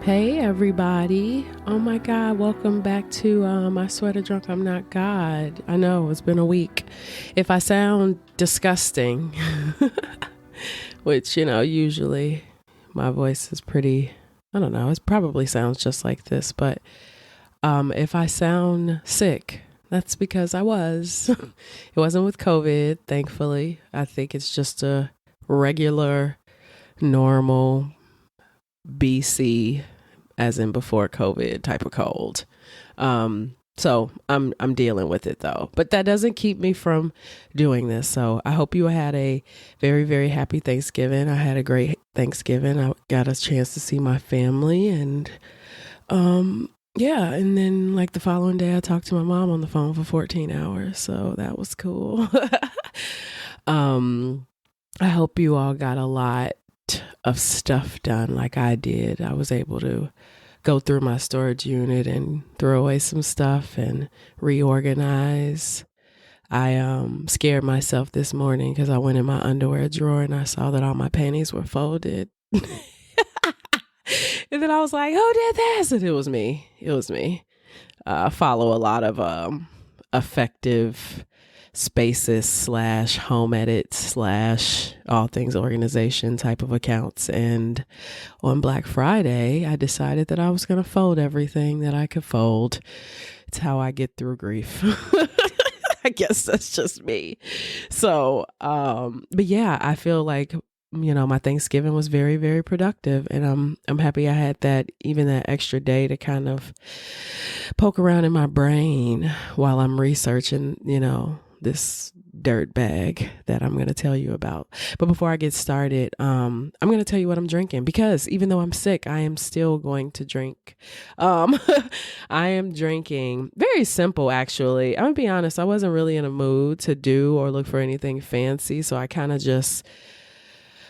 Hey everybody. Oh my God, welcome back to My Sweater Drunk I'm Not God. I know, it's been a week. If I sound disgusting, which, usually my voice is pretty, I don't know, it probably sounds just like this, but if I sound sick, that's because I was. It wasn't with COVID, thankfully. I think it's just a regular, normal BC, as in before COVID type of cold. So I'm dealing with it though, but that doesn't keep me from doing this. So I hope you had a very, very happy Thanksgiving. I had a great Thanksgiving. I got a chance to see my family and, yeah. And then like the following day I talked to my mom on the phone for 14 hours. So that was cool. I hope you all got a lot of stuff done like I did. I was able to go through my storage unit and throw away some stuff and reorganize. I scared myself this morning because I went in my underwear drawer and I saw that all my panties were folded. And then I was like, who did this? And it was me. I follow a lot of effective spaces / home edit / all things organization type of accounts. And on Black Friday, I decided that I was going to fold everything that I could fold. It's how I get through grief. I guess that's just me. So, but yeah, I feel like, my Thanksgiving was very, very productive, and I'm happy I had that extra day to kind of poke around in my brain while I'm researching, this dirt bag that I'm going to tell you about. But before I get started, I'm going to tell you what I'm drinking, because even though I'm sick, I am still going to drink. I am drinking very simple, actually. I'm going to be honest. I wasn't really in a mood to do or look for anything fancy. So I kind of just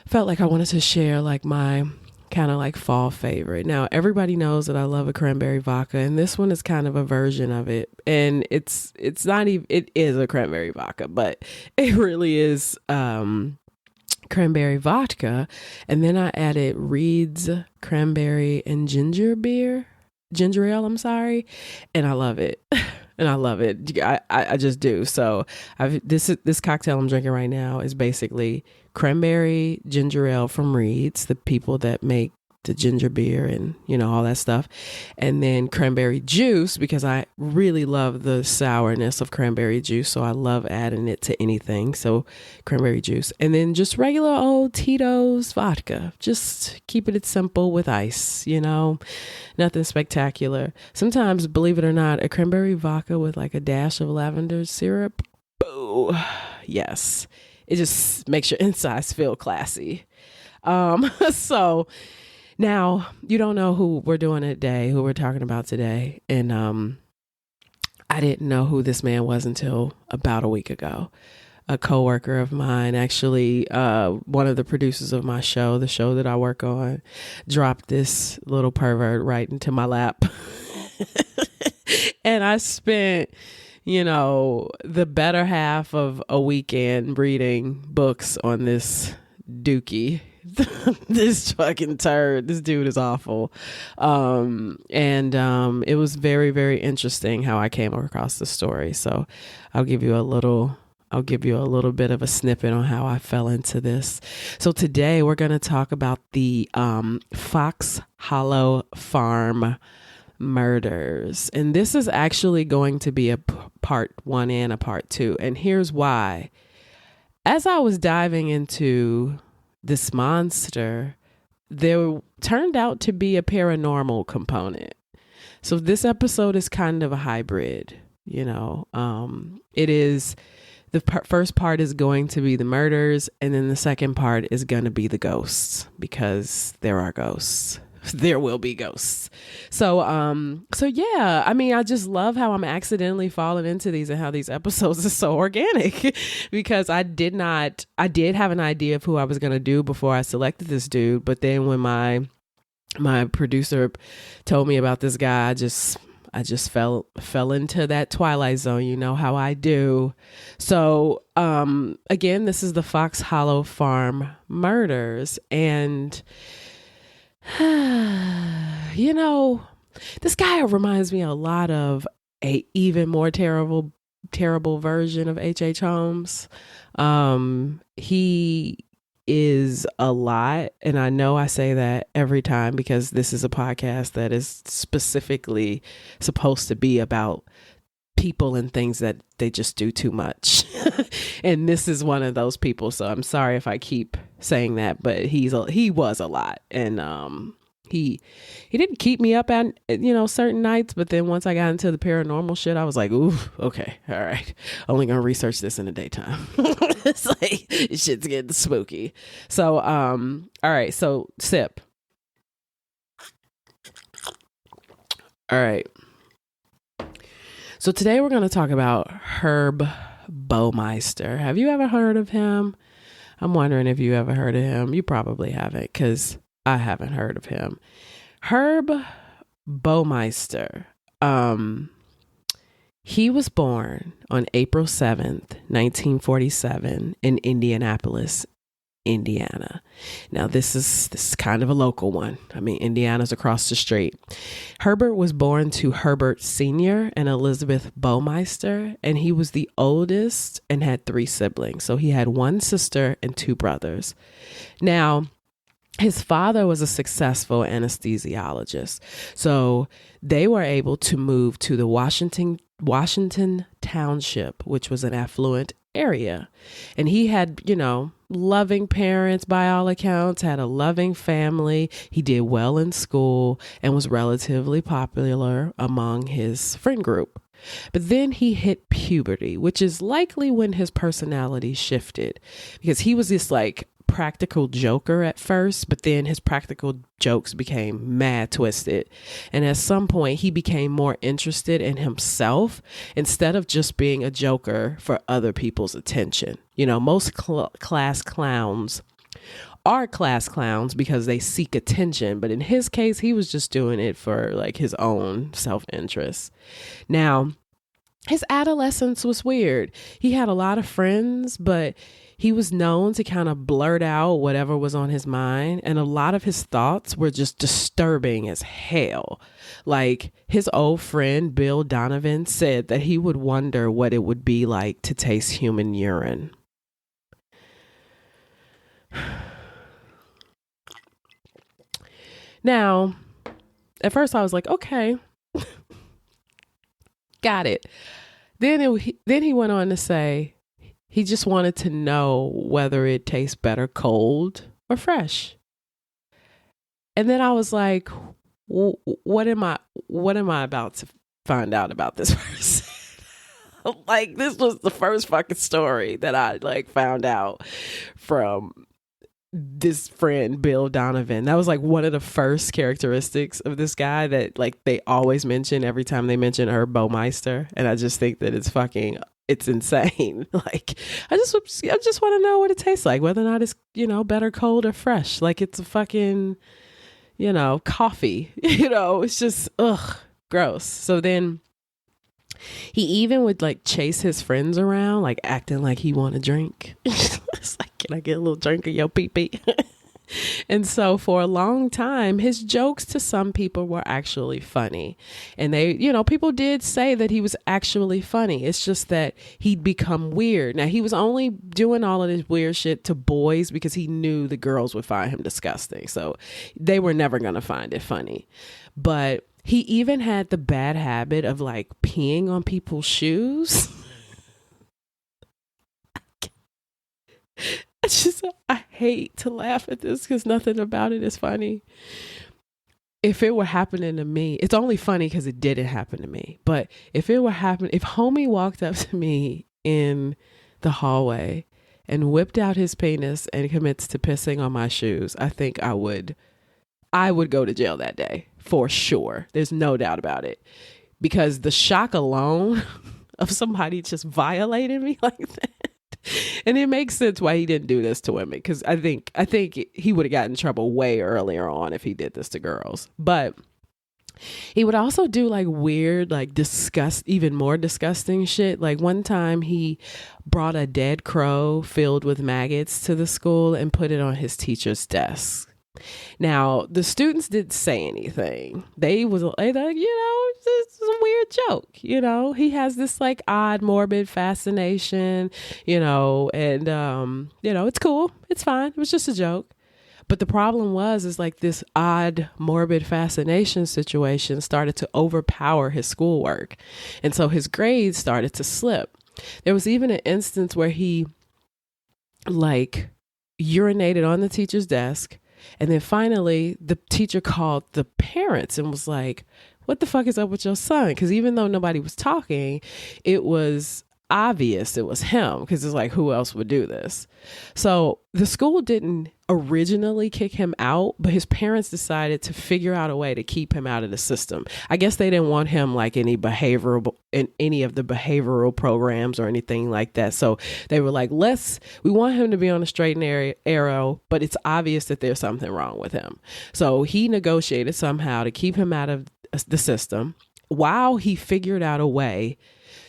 felt like I wanted to share like my kind of like fall favorite. Now, everybody knows that I love a cranberry vodka, and this one is kind of a version of it. And it's not even, it is a cranberry vodka, but it really is cranberry vodka. And then I added Reed's cranberry and ginger ale, I'm sorry. And I love it. And I love it. I just do. So this cocktail I'm drinking right now is basically cranberry ginger ale from Reed's, the people that make the ginger beer and, all that stuff. And then cranberry juice, because I really love the sourness of cranberry juice. So I love adding it to anything. So cranberry juice. And then just regular old Tito's vodka. Just keeping it simple with ice, nothing spectacular. Sometimes, believe it or not, a cranberry vodka with like a dash of lavender syrup. Boo. Yes. It just makes your insides feel classy. So now you don't know who we're doing today, who we're talking about today. And I didn't know who this man was until about a week ago. A coworker of mine, actually, one of the producers of my show, the show that I work on, dropped this little pervert right into my lap. And I spent the better half of a weekend reading books on this dookie, this fucking turd. This dude is awful. It was very, very interesting how I came across the story. So I'll give you a little bit of a snippet on how I fell into this. So today we're going to talk about the Fox Hollow Farm murders. And this is actually going to be a part 1 and a part 2. And here's why. As I was diving into this monster, there turned out to be a paranormal component. So this episode is kind of a hybrid, it is the first part is going to be the murders, and then the second part is going to be the ghosts, because there are ghosts. There will be ghosts. So yeah, I just love how I'm accidentally falling into these and how these episodes are so organic, because I did have an idea of who I was going to do before I selected this dude. But then when my producer told me about this guy, I just fell into that Twilight Zone. You know how I do. So, again, this is the Fox Hollow Farm murders, and you know, this guy reminds me a lot of a even more terrible version of H.H. Holmes. He is a lot, and I know I say that every time because this is a podcast that is specifically supposed to be about people and things that they just do too much. And this is one of those people, so I'm sorry if I keep saying that, but he was a lot. And he didn't keep me up at, certain nights, but then once I got into the paranormal shit, I was like, ooh, okay, all right, only gonna research this in the daytime. It's like shit's getting spooky. So all right, so sip. All right, so today we're going to talk about Herb Baumeister. Have you ever heard of him? I'm wondering if you ever heard of him. You probably haven't, because I haven't heard of him. Herb Baumeister. He was born on April 7th, 1947 in Indianapolis, Indiana. Now, this is kind of a local one. I mean, Indiana's across the street. Herbert was born to Herbert Sr. and Elizabeth Baumeister, and he was the oldest and had 3 siblings. So he had 1 sister and 2 brothers. Now, his father was a successful anesthesiologist. So they were able to move to the Washington Township, which was an affluent area. And he had, loving parents by all accounts, had a loving family. He did well in school and was relatively popular among his friend group. But then he hit puberty, which is likely when his personality shifted, because he was this practical joker at first, but then his practical jokes became mad twisted. And at some point he became more interested in himself instead of just being a joker for other people's attention. Most class clowns are class clowns because they seek attention, but in his case he was just doing it for his own self-interest. Now, his adolescence was weird. He had a lot of friends, but he was known to kind of blurt out whatever was on his mind. And a lot of his thoughts were just disturbing as hell. His old friend, Bill Donovan, said that he would wonder what it would be like to taste human urine. Now, at first I was like, okay, got it. Then he went on to say, he just wanted to know whether it tastes better cold or fresh. And then I was like, what am I about to find out about this person? This was the first fucking story that I found out from this friend, Bill Donovan. That was one of the first characteristics of this guy that they always mention every time they mention Herb Baumeister. And I just think that it's insane. I just want to know what it tastes like, whether or not it's, better cold or fresh. It's a fucking, coffee, it's just, gross. So then he even would chase his friends around, acting like he want to drink. It's can I get a little drink of your pee-pee? And so for a long time, his jokes to some people were actually funny. And they, people did say that he was actually funny. It's just that he'd become weird. Now, he was only doing all of this weird shit to boys because he knew the girls would find him disgusting. So they were never going to find it funny. But he even had the bad habit of peeing on people's shoes. I hate to laugh at this because nothing about it is funny. If it were happening to me, it's only funny because it didn't happen to me. But if homie walked up to me in the hallway and whipped out his penis and commits to pissing on my shoes, I think I would go to jail that day for sure. There's no doubt about it, because the shock alone of somebody just violating me like that. And it makes sense why he didn't do this to women, because I think he would have gotten in trouble way earlier on if he did this to girls. But he would also do weird, even more disgusting shit. One time he brought a dead crow filled with maggots to the school and put it on his teacher's desk. Now, the students didn't say anything. They like, this is a weird joke. He has this like odd, morbid fascination, and, it's cool. It's fine. It was just a joke. But the problem is like this odd, morbid fascination situation started to overpower his schoolwork. And so his grades started to slip. There was even an instance where he like urinated on the teacher's desk. And then finally, the teacher called the parents and was like, what the fuck is up with your son? Because even though nobody was talking, it was obvious it was him, because it's like, who else would do this? So the school didn't originally kick him out, but his parents decided to figure out a way to keep him out of the system. I guess they didn't want him like in any of the behavioral programs or anything like that. So they were like, we want him to be on a straight and narrow, but it's obvious that there's something wrong with him. So he negotiated somehow to keep him out of the system while he figured out a way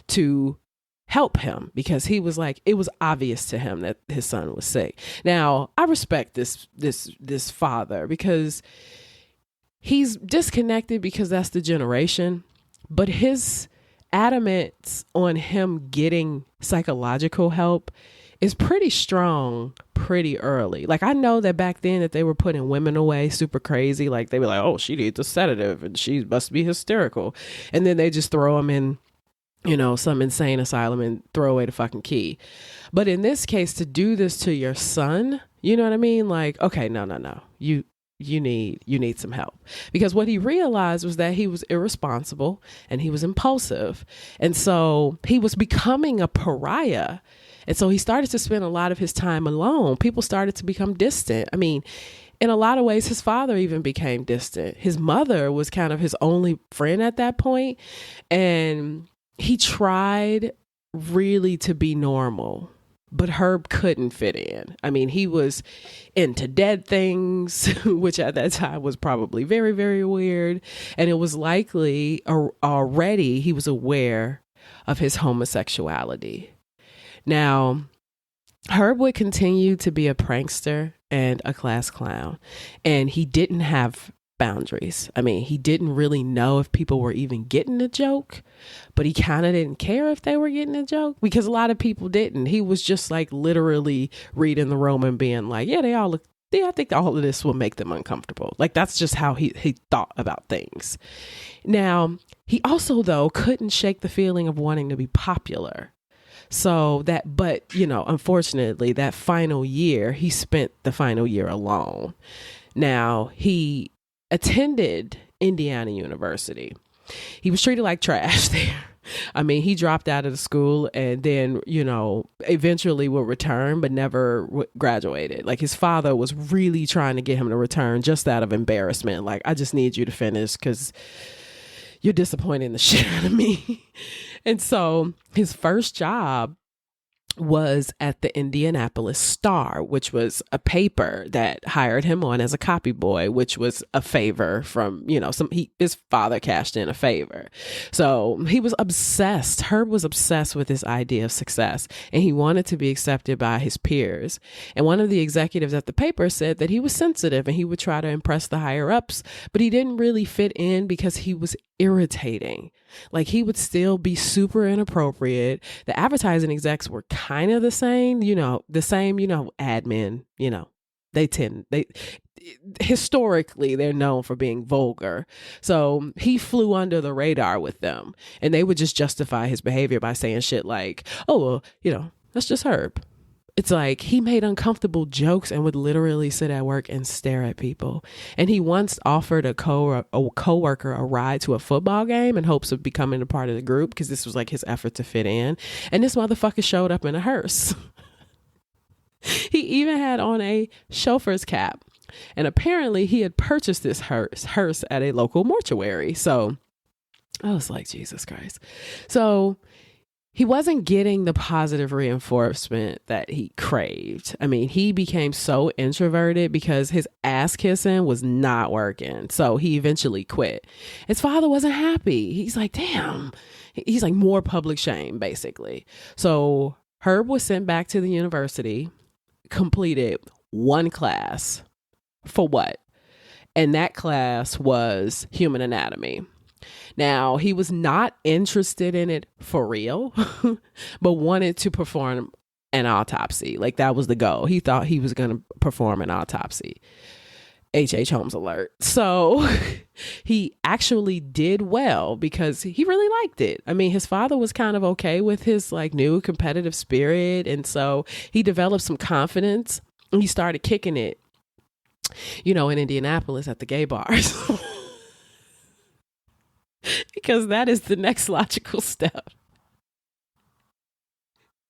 to help him, because he was like, it was obvious to him that his son was sick. Now, I respect this father, because he's disconnected, because that's the generation, but his adamance on him getting psychological help is pretty strong pretty early. Like, I know that back then that they were putting women away super crazy. Like, they were like, oh, she needs a sedative and she must be hysterical. And then they just throw them in some insane asylum and throw away the fucking key. But in this case, to do this to your son, you know what I mean? Like, okay, no. You need some help. Because what he realized was that he was irresponsible and he was impulsive. And so he was becoming a pariah. And so he started to spend a lot of his time alone. People started to become distant. I mean, in a lot of ways, his father even became distant. His mother was kind of his only friend at that point. And he tried really to be normal, but Herb couldn't fit in. I mean, he was into dead things, which at that time was probably very, very weird. And it was likely already he was aware of his homosexuality. Now, Herb would continue to be a prankster and a class clown, and he didn't have boundaries. I mean, he didn't really know if people were even getting a joke, but he kind of didn't care if they were getting a joke, because a lot of people didn't. He was just like literally reading the room and being like, yeah, they all look, I think all of this will make them uncomfortable. Like, that's just how he thought about things. Now, he also, though, couldn't shake the feeling of wanting to be popular. But unfortunately, that final year, he spent the final year alone. Now, he attended Indiana University. He was treated like trash there. I mean, he dropped out of the school and then, eventually would return, but never graduated. Like, his father was really trying to get him to return just out of embarrassment. Like, I just need you to finish because you're disappointing the shit out of me. And so his first job was at the Indianapolis Star, which was a paper that hired him on as a copy boy, which was a favor from, his father cashed in a favor. So he was obsessed. Herb was obsessed with this idea of success, and he wanted to be accepted by his peers. And one of the executives at the paper said that he was sensitive and he would try to impress the higher ups, but he didn't really fit in because he was irritating. Like, he would still be super inappropriate. The advertising execs were kind of the same, admin, historically, they're known for being vulgar. So he flew under the radar with them, and they would just justify his behavior by saying shit like, oh, well, that's just Herb. It's like he made uncomfortable jokes and would literally sit at work and stare at people. And he once offered a coworker a ride to a football game in hopes of becoming a part of the group, because this was like his effort to fit in. And this motherfucker showed up in a hearse. He even had on a chauffeur's cap. And apparently he had purchased this hearse at a local mortuary. So I was like, Jesus Christ. So he wasn't getting the positive reinforcement that he craved. I mean, he became so introverted because his ass kissing was not working. So he eventually quit. His father wasn't happy. He's like, damn. He's like, more public shame, basically. So Herb was sent back to the university, completed one class, for what? And that class was human anatomy. Now, he was not interested in it for real, but wanted to perform an autopsy. Like, that was the goal. He thought he was going to perform an autopsy. H.H. Holmes alert. So he actually did well because he really liked it. I mean, his father was kind of okay with his like new competitive spirit. And so he developed some confidence and he started kicking it, in Indianapolis at the gay bars. Because that is the next logical step.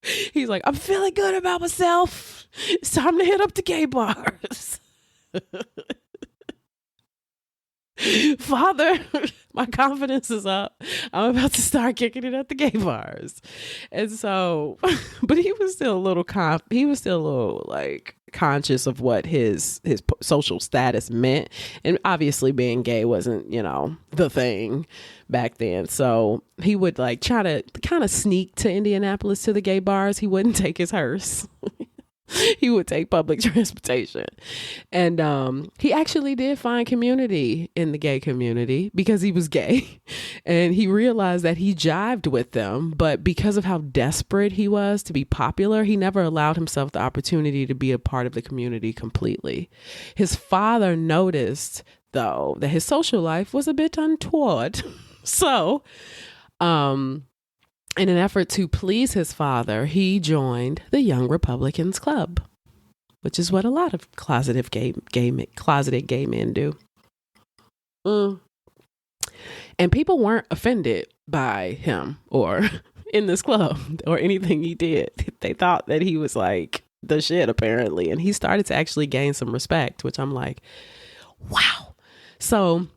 He's like, I'm feeling good about myself. It's time to hit up the gay bars. Father, my confidence is up. I'm about to start kicking it at the gay bars. And so, but he was still a little like conscious of what his social status meant. And obviously being gay wasn't, the thing back then. So he would like try to kind of sneak to Indianapolis to the gay bars. He wouldn't take his hearse. He would take public transportation. And he actually did find community in the gay community because he was gay. And he realized that he jived with them. But because of how desperate he was to be popular, he never allowed himself the opportunity to be a part of the community completely. His father noticed, though, that his social life was a bit untoward. So, in an effort to please his father, he joined the Young Republicans Club, which is what a lot of closeted gay men do. And people weren't offended by him or in this club or anything he did. They thought that he was like the shit, apparently. And he started to actually gain some respect, which I'm like, wow. So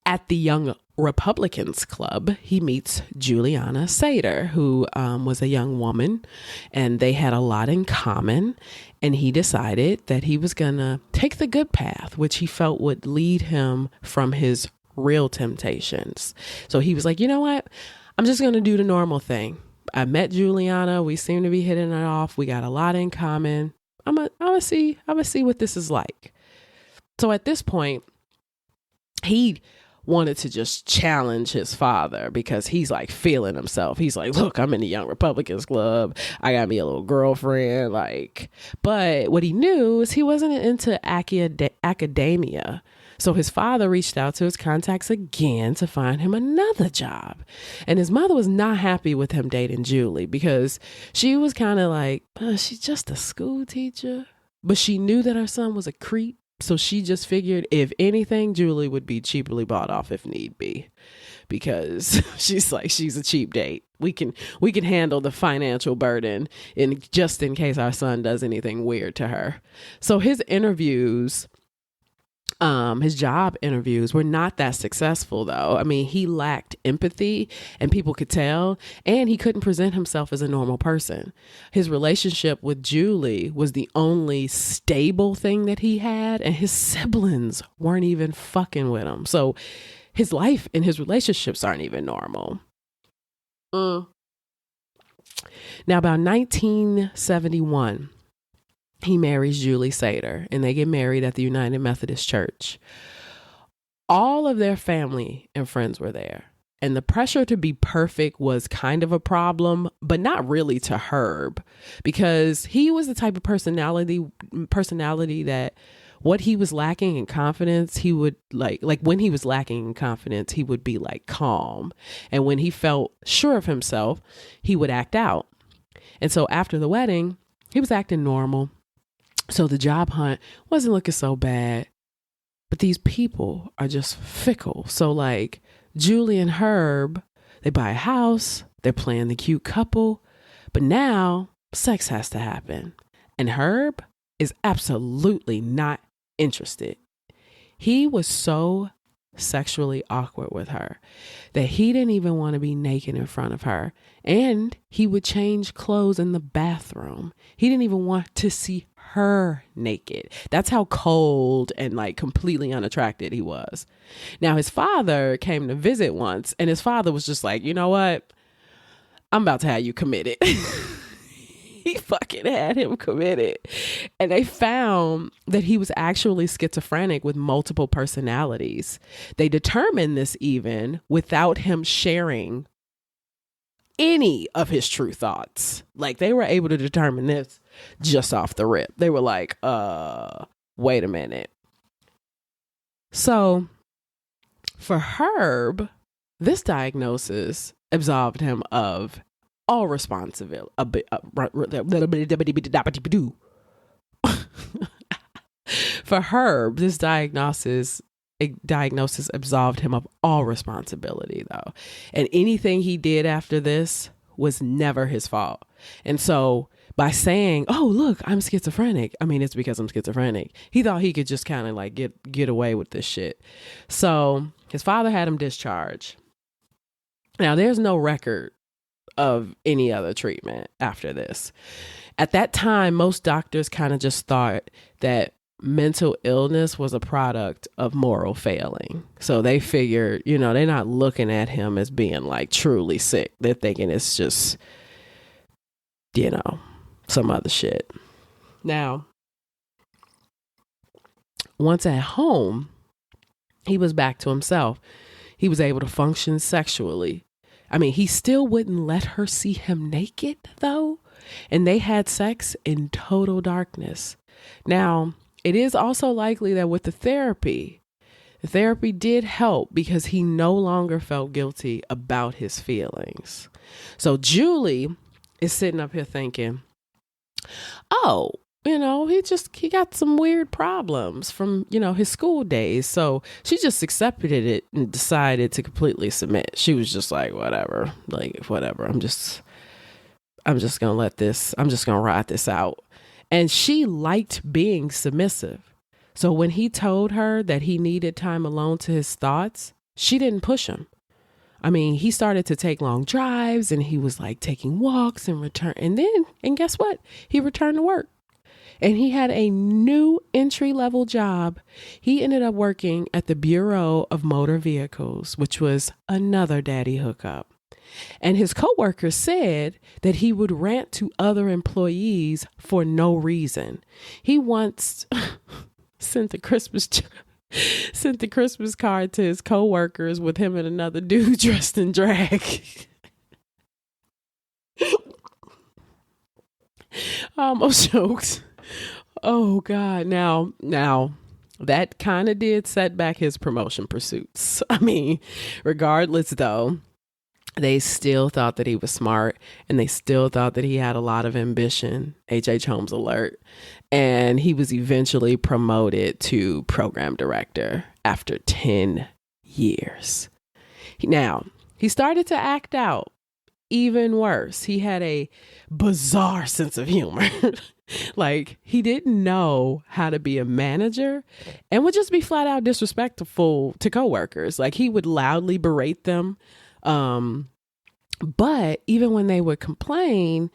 at the Young Republicans Club, he meets Juliana Sater, who was a young woman, and they had a lot in common. And he decided that he was going to take the good path, which he felt would lead him from his real temptations. So he was like, you know what? I'm just going to do the normal thing. I met Juliana. We seem to be hitting it off. We got a lot in common. I'm gonna see what this is like. So at this point, he wanted to just challenge his father because he's like feeling himself. He's like, look, I'm in the Young Republicans Club. I got me a little girlfriend. But what he knew is he wasn't into academia. So his father reached out to his contacts again to find him another job. And his mother was not happy with him dating Julie because she was kind of like, she's just a school teacher. But she knew that her son was a creep. So she just figured, if anything, Julie would be cheaply bought off if need be, because she's a cheap date. We can handle the financial burden just in case our son does anything weird to her. So his interviews, his job interviews were not that successful, though. I mean, he lacked empathy and people could tell, and he couldn't present himself as a normal person. His relationship with Julie was the only stable thing that he had, and his siblings weren't even fucking with him. So his life and his relationships aren't even normal. Now, about 1971, he marries Julie Sater, and they get married at the United Methodist Church. All of their family and friends were there, and the pressure to be perfect was kind of a problem, but not really to Herb, because he was the type of personality that what he was lacking in confidence, he would like when he was lacking in confidence, he would be like calm. And when he felt sure of himself, he would act out. And so after the wedding, he was acting normal. So the job hunt wasn't looking so bad, but these people are just fickle. So like Julie and Herb, they buy a house, they're playing the cute couple, but now sex has to happen. And Herb is absolutely not interested. He was so sexually awkward with her that he didn't even want to be naked in front of her. And he would change clothes in the bathroom. He didn't even want to see her naked. That's how cold and like completely unattracted he was. Now his father came to visit once, and his father was just like, you know what? I'm about to have you committed. he fucking had him committed. And they found that he was actually schizophrenic with multiple personalities. They determined this even without him sharing any of his true thoughts. Like, they were able to determine this just off the rip. They were like, wait a minute. So for Herb, this diagnosis absolved him of all responsibility. For Herb, this diagnosis absolved him of all responsibility, though. And anything he did after this was never his fault. And so by saying, oh, look, I'm schizophrenic, I mean, it's because I'm schizophrenic, he thought he could just kind of like get away with this shit. So his father had him discharged. Now, there's no record of any other treatment after this. At that time, most doctors kind of just thought that mental illness was a product of moral failing. So they figured, they're not looking at him as being like truly sick. They're thinking it's just, some other shit. Now, once at home, he was back to himself. He was able to function sexually. I mean, he still wouldn't let her see him naked, though. And they had sex in total darkness. Now, it is also likely that with the therapy did help because he no longer felt guilty about his feelings. So Julie is sitting up here thinking, oh, he got some weird problems from, his school days. So she just accepted it and decided to completely submit. She was just like, whatever, I'm just going to ride this out. And she liked being submissive. So when he told her that he needed time alone to his thoughts, she didn't push him. I mean, he started to take long drives and he was like taking walks and return. And guess what? He returned to work and he had a new entry-level job. He ended up working at the Bureau of Motor Vehicles, which was another daddy hookup. And his coworkers said that he would rant to other employees for no reason. He once sent the Christmas card to his coworkers with him and another dude dressed in drag. I almost choked. Oh God. Now that kind of did set back his promotion pursuits. I mean, regardless though, they still thought that he was smart and they still thought that he had a lot of ambition. H.H. Holmes alert. And he was eventually promoted to program director after 10 years. Now, he started to act out even worse. He had a bizarre sense of humor. Like, he didn't know how to be a manager and would just be flat out disrespectful to coworkers. Like, he would loudly berate them. But even when they would complain,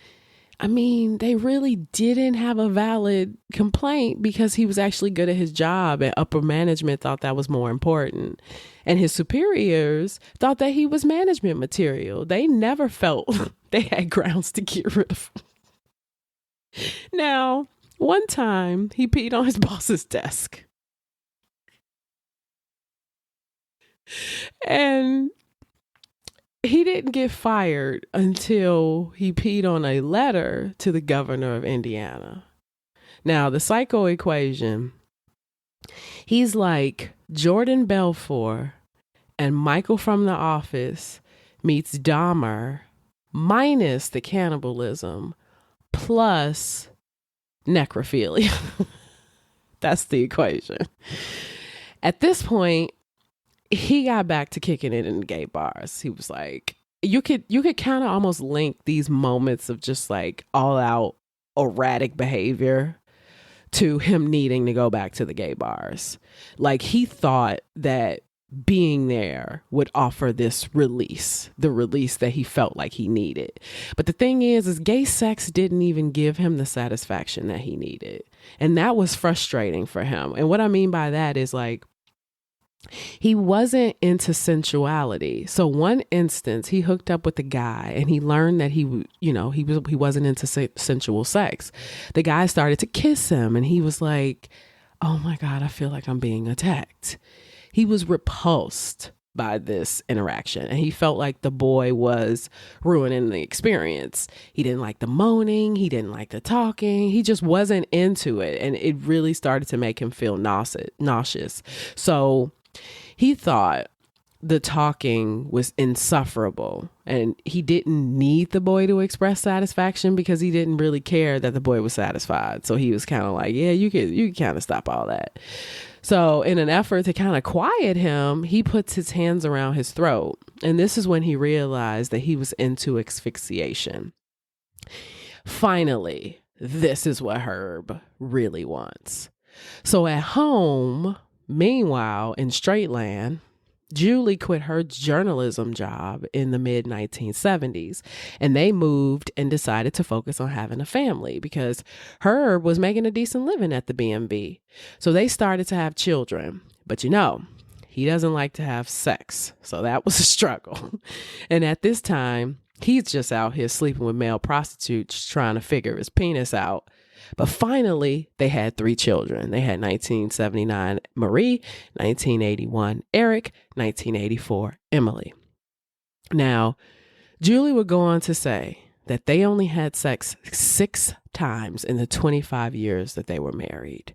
I mean, they really didn't have a valid complaint because he was actually good at his job and upper management thought that was more important. And his superiors thought that he was management material. They never felt they had grounds to get rid of him. Now, one time he peed on his boss's desk. And he didn't get fired until he peed on a letter to the governor of Indiana. Now, the psycho equation, he's like Jordan Belfort and Michael from The Office meets Dahmer minus the cannibalism plus necrophilia. That's the equation. At this point, he got back to kicking it in the gay bars. He was like, you could kind of almost link these moments of just like all out erratic behavior to him needing to go back to the gay bars. Like, he thought that being there would offer this release, the release that he felt like he needed. But the thing is gay sex didn't even give him the satisfaction that he needed. And that was frustrating for him. And what I mean by that is like, He wasn't into sensuality. So one instance, he hooked up with a guy and he learned that he wasn't into sensual sex. The guy started to kiss him and he was like, "Oh my God, I feel like I'm being attacked." He was repulsed by this interaction and he felt like the boy was ruining the experience. He didn't like the moaning. He didn't like the talking. He just wasn't into it. And it really started to make him feel nauseous. So he thought the talking was insufferable and he didn't need the boy to express satisfaction because he didn't really care that the boy was satisfied. So he was kind of like, yeah, you can kind of stop all that. So in an effort to kind of quiet him, he puts his hands around his throat. And this is when he realized that he was into asphyxiation. Finally, this is what Herb really wants. So at home, meanwhile, in Straight Land, Julie quit her journalism job in the mid 1970s and they moved and decided to focus on having a family because Herb was making a decent living at the B&B. So they started to have children, but he doesn't like to have sex. So that was a struggle. And at this time, he's just out here sleeping with male prostitutes trying to figure his penis out. But finally, they had 3 children. They had 1979 Marie, 1981 Eric, 1984 Emily. Now, Julie would go on to say that they only had sex 6 times in the 25 years that they were married.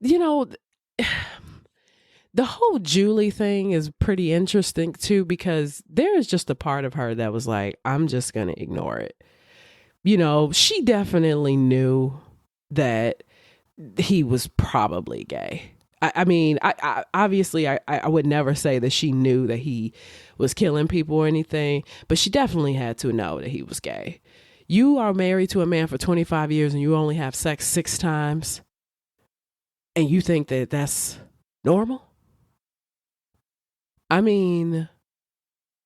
The whole Julie thing is pretty interesting too, because there is just a part of her that was like, I'm just going to ignore it. She definitely knew that he was probably gay. I mean, obviously I would never say that she knew that he was killing people or anything, but she definitely had to know that he was gay. You are married to a man for 25 years and you only have sex 6 times and you think that that's normal? I mean,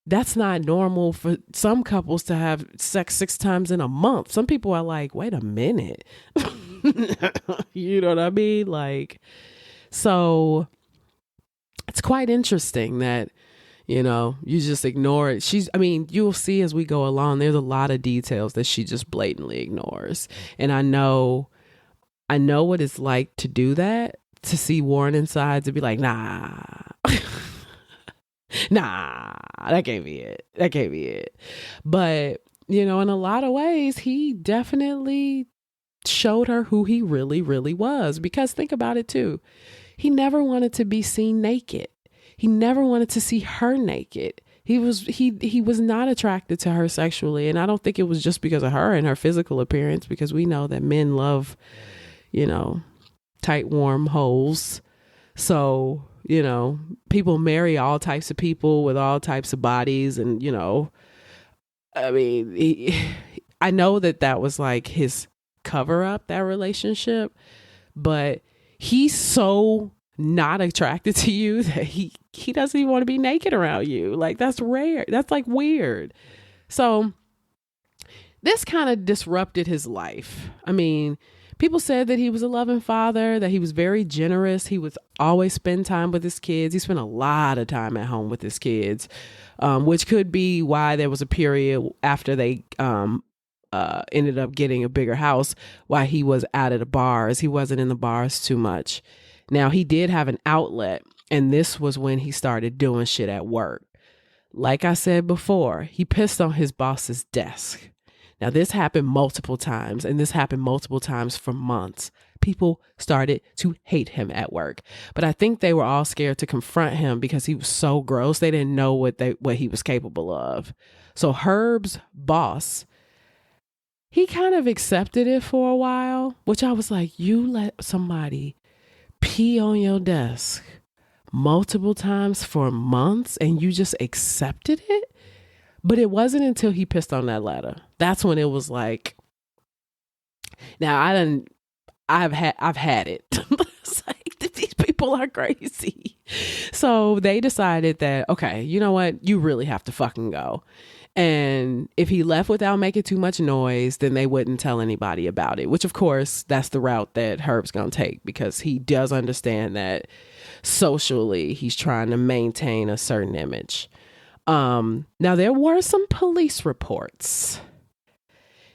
that's not normal for some couples to have sex 6 times in a month. Some people are like, wait a minute. You know what I mean? Like, so it's quite interesting that, you just ignore it. You'll see as we go along, there's a lot of details that she just blatantly ignores. And I know what it's like to do that, to see warning signs, to be like, nah, nah, that can't be it. That can't be it. But, in a lot of ways, he definitely showed her who he really, really was. Because think about it too. He never wanted to be seen naked. He never wanted to see her naked. He was not attracted to her sexually. And I don't think it was just because of her and her physical appearance, because we know that men love, tight, warm holes. So, people marry all types of people with all types of bodies. And, I know that was like his cover up, that relationship, but he's so not attracted to you that he doesn't even want to be naked around you. Like, that's rare. That's like weird. So this kind of disrupted his life. People said that he was a loving father, that he was very generous. He would always spend time with his kids. He spent a lot of time at home with his kids, which could be why there was a period after they ended up getting a bigger house, why he was out of the bars. He wasn't in the bars too much. Now, he did have an outlet, and this was when he started doing shit at work. Like I said before, he pissed on his boss's desk. Now, this happened multiple times, and this happened multiple times for months. People started to hate him at work, but I think they were all scared to confront him because he was so gross. They didn't know what he was capable of. So Herb's boss, he kind of accepted it for a while, which I was like, you let somebody pee on your desk multiple times for months and you just accepted it? But it wasn't until he pissed on that letter. That's when it was like, now I've had it. It's like, these people are crazy. So they decided that, okay, you know what? You really have to fucking go. And if he left without making too much noise, then they wouldn't tell anybody about it, which of course, that's the route that Herb's going to take, because he does understand that socially, he's trying to maintain a certain image. Now, there were some police reports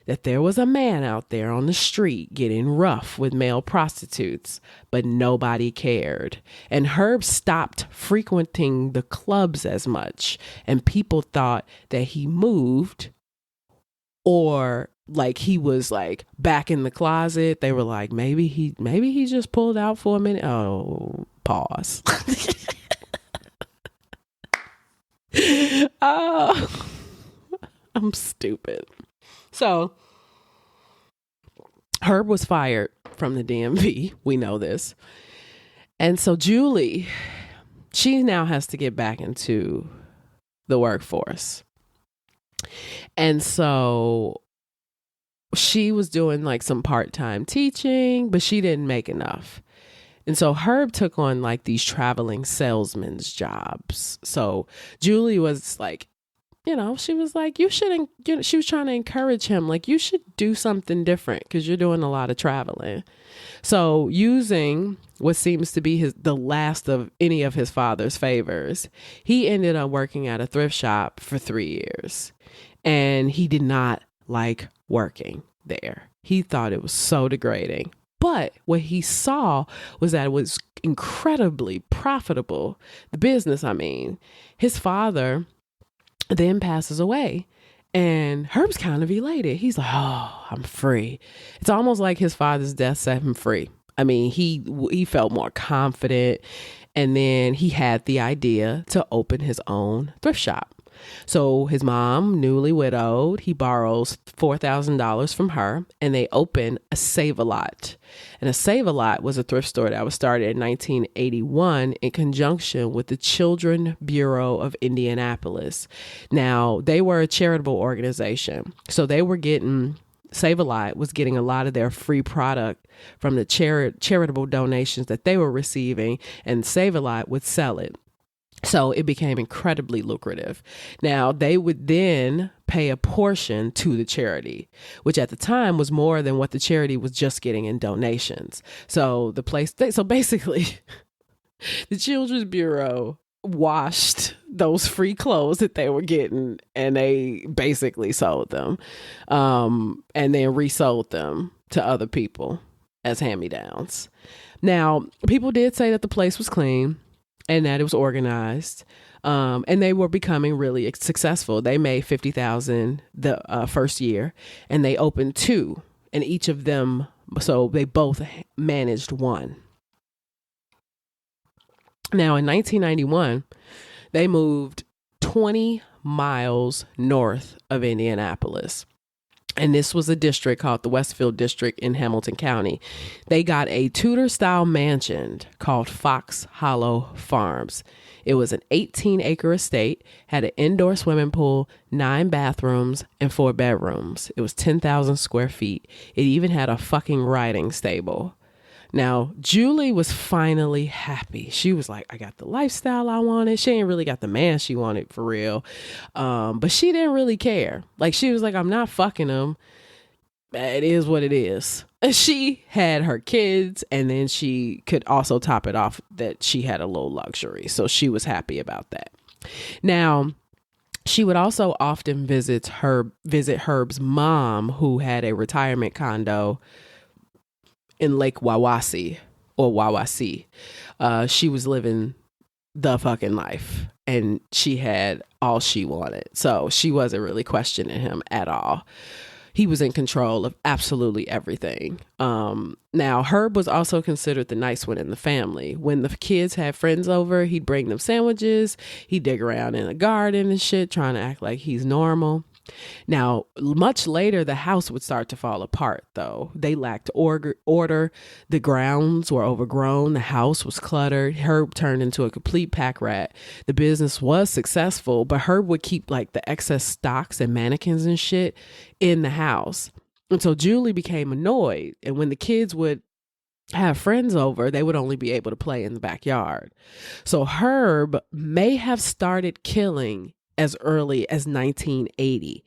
that there was a man out there on the street getting rough with male prostitutes, but nobody cared. And Herb stopped frequenting the clubs as much, and people thought that he moved, or like he was like back in the closet. They were like, maybe he just pulled out for a minute. Oh, pause. Oh, I'm stupid. So Herb was fired from the DMV. We know this. And so Julie, she now has to get back into the workforce. And so she was doing like some part-time teaching, but she didn't make enough. And so Herb took on like these traveling salesman's jobs. So Julie was like, she was like, she was trying to encourage him, like, you should do something different because you're doing a lot of traveling. So using what seems to be the last of any of his father's favors, he ended up working at a thrift shop for 3 years. And he did not like working there. He thought it was so degrading. But what he saw was that it was incredibly profitable. The business, his father then passes away, and Herb's kind of elated. He's like, oh, I'm free. It's almost like his father's death set him free. He felt more confident, and then he had the idea to open his own thrift shop. So his mom, newly widowed, he borrows $4,000 from her, and they open a Save-A-Lot. And a Save-A-Lot was a thrift store that was started in 1981 in conjunction with the Children's Bureau of Indianapolis. Now, they were a charitable organization, so they were Save-A-Lot was getting a lot of their free product from the charitable donations that they were receiving, and Save-A-Lot would sell it. So it became incredibly lucrative. Now, they would then pay a portion to the charity, which at the time was more than what the charity was just getting in donations. So basically, the Children's Bureau washed those free clothes that they were getting, and they basically sold them, and then resold them to other people as hand-me-downs. Now, people did say that the place was clean and that it was organized, and they were becoming really successful. They made $50,000 the first year, and they opened 2, and each of them, so they both managed 1. Now, in 1991, they moved 20 miles north of Indianapolis. And this was a district called the Westfield District in Hamilton County. They got a Tudor-style mansion called Fox Hollow Farms. It was an 18-acre estate, had an indoor swimming pool, 9 bathrooms, and 4 bedrooms. It was 10,000 square feet. It even had a fucking riding stable. Now, Julie was finally happy. She was like, I got the lifestyle I wanted. She ain't really got the man she wanted for real. But she didn't really care. Like, she was like, I'm not fucking him. It is what it is. And she had her kids, and then she could also top it off that she had a little luxury. So she was happy about that. Now, she would also often visit Herb's mom, who had a retirement condo in Lake Wawasee. She was living the fucking life, and she had all she wanted. So she wasn't really questioning him at all. He was in control of absolutely everything. Now, Herb was also considered the nice one in the family. When the kids had friends over, he'd bring them sandwiches. He'd dig around in the garden and shit, trying to act like he's normal. Now, much later, the house would start to fall apart, though. They lacked order. The grounds were overgrown. The house was cluttered. Herb turned into a complete pack rat. The business was successful, but Herb would keep like the excess stocks and mannequins and shit in the house. And so Julie became annoyed. And when the kids would have friends over, they would only be able to play in the backyard. So Herb may have started killing as early as 1980.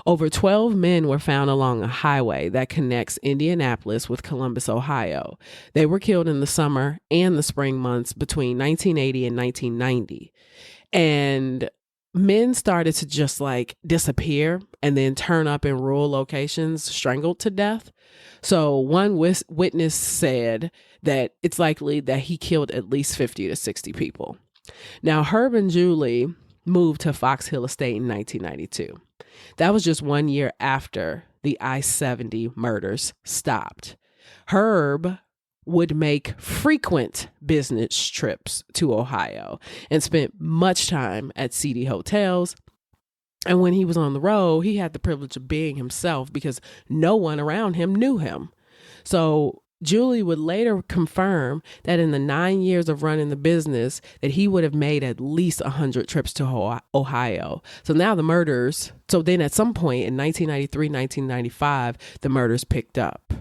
Over 12 men were found along a highway that connects Indianapolis with Columbus, Ohio. They were killed in the summer and the spring months between 1980 and 1990. And men started to just like disappear and then turn up in rural locations, strangled to death. So one witness said that it's likely that he killed at least 50 to 60 people. Now, Herb and Julie moved to Fox Hill Estate in 1992. That was just 1 year after the I-70 murders stopped. Herb would make frequent business trips to Ohio and spent much time at seedy hotels. And when he was on the road, he had the privilege of being himself because no one around him knew him. So Julie would later confirm that in the 9 years of running the business, that he would have made at least 100 trips to Ohio. So now the murders, so then at some point in 1993, 1995, the murders picked up.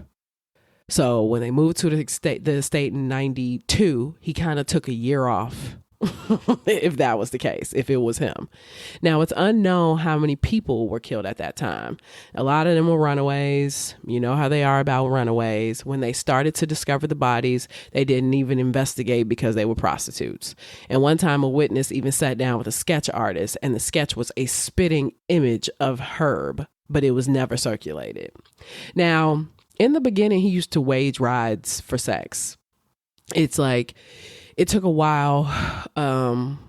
So when they moved to the estate in 92, he kind of took a year off, if that was the case, if it was him. Now, it's unknown how many people were killed at that time. A lot of them were runaways. You know how they are about runaways. When they started to discover the bodies, they didn't even investigate because they were prostitutes. And one time a witness even sat down with a sketch artist, and the sketch was a spitting image of Herb, but it was never circulated. Now, in the beginning, he used to wage rides for sex. It's like, it took a while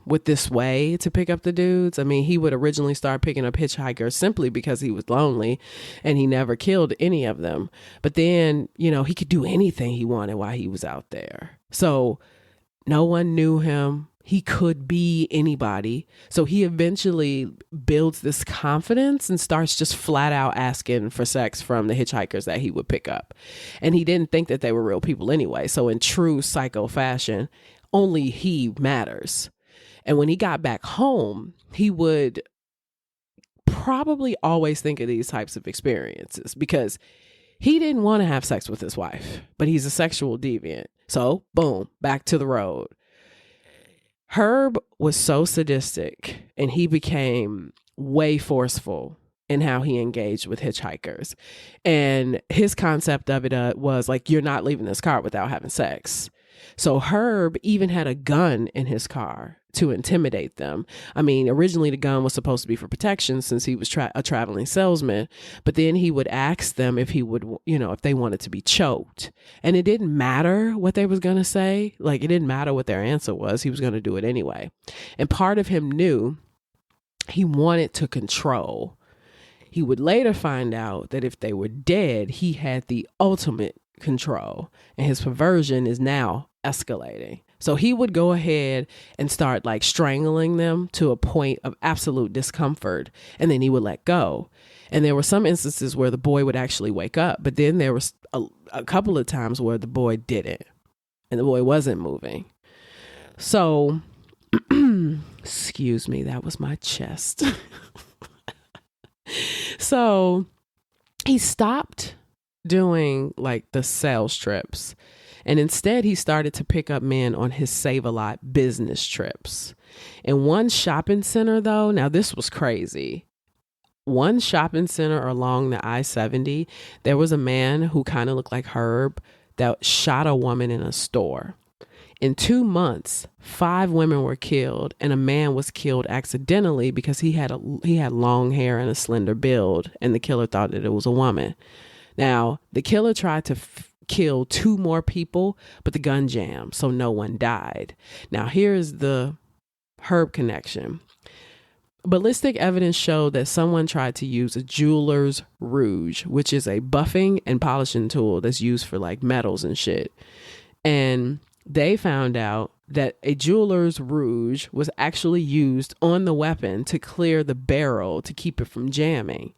with this way to pick up the dudes. I mean, he would originally start picking up hitchhikers simply because he was lonely and he never killed any of them. But then, you know, he could do anything he wanted while he was out there. So no one knew him. He could be anybody. So he eventually builds this confidence and starts just flat out asking for sex from the hitchhikers that he would pick up. And he didn't think that they were real people anyway. So in true psycho fashion, only he matters. And when he got back home, he would probably always think of these types of experiences because he didn't want to have sex with his wife, but he's a sexual deviant. So boom, back to the road. Herb was so sadistic and he became way forceful in how he engaged with hitchhikers. And his concept of it was like, you're not leaving this car without having sex. So Herb even had a gun in his car to intimidate them. I mean, originally the gun was supposed to be for protection since he was a traveling salesman, but then he would ask them if he would, you know, if they wanted to be choked. And it didn't matter what they was going to say. Like, it didn't matter what their answer was. He was going to do it anyway. And part of him knew he wanted to control. He would later find out that if they were dead, he had the ultimate control, and his perversion is now escalating. So he would go ahead and start like strangling them to a point of absolute discomfort, and then he would let go. And there were some instances where the boy would actually wake up, but then there was a couple of times where the boy didn't, and the boy wasn't moving. So, excuse me, that was my chest. So he stopped doing like the sales trips, and instead he started to pick up men on his Save-A-Lot business trips. In one shopping center though, now this was crazy. One shopping center along the I-70, there was a man who kind of looked like Herb that shot a woman in a store. In 2 months, 5 women were killed, and a man was killed accidentally because he had long hair and a slender build, and the killer thought that it was a woman. Now, the killer tried to kill 2 more people, but the gun jammed, so no one died. Now, here's the Herb connection. Ballistic evidence showed that someone tried to use a jeweler's rouge, which is a buffing and polishing tool that's used for like metals and shit. And they found out that a jeweler's rouge was actually used on the weapon to clear the barrel to keep it from jamming.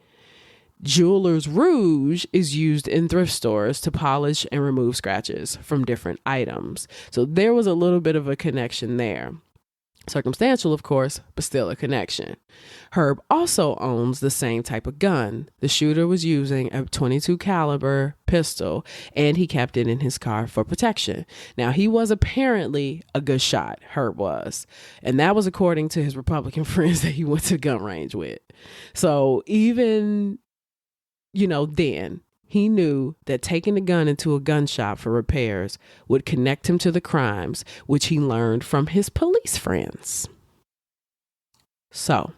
Jeweler's rouge is used in thrift stores to polish and remove scratches from different items. So there was a little bit of a connection there. Circumstantial, of course, but still a connection. Herb also owns the same type of gun. The shooter was using a .22 caliber pistol, and he kept it in his car for protection. Now, he was apparently a good shot, Herb was, and that was according to his Republican friends that he went to the gun range with. So even, then he knew that taking the gun into a gun shop for repairs would connect him to the crimes, which he learned from his police friends. So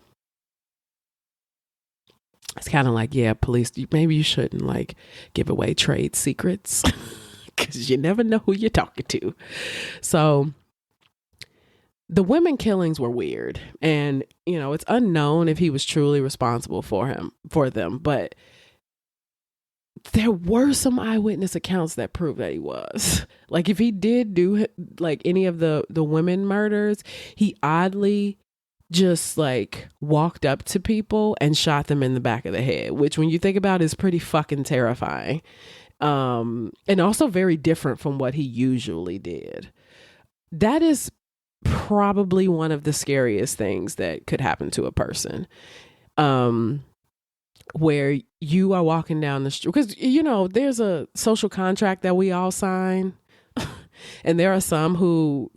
it's kind of like, yeah, police, maybe you shouldn't like give away trade secrets because you never know who you're talking to. So the women killings were weird, and it's unknown if he was truly responsible for them, but there were some eyewitness accounts that prove that he was. Like, if he did do like any of the women murders, he oddly just like walked up to people and shot them in the back of the head, which when you think about it, is pretty fucking terrifying. And also very different from what he usually did. That is probably one of the scariest things that could happen to a person. Where you are walking down the street, because there's a social contract that we all sign, and there are some who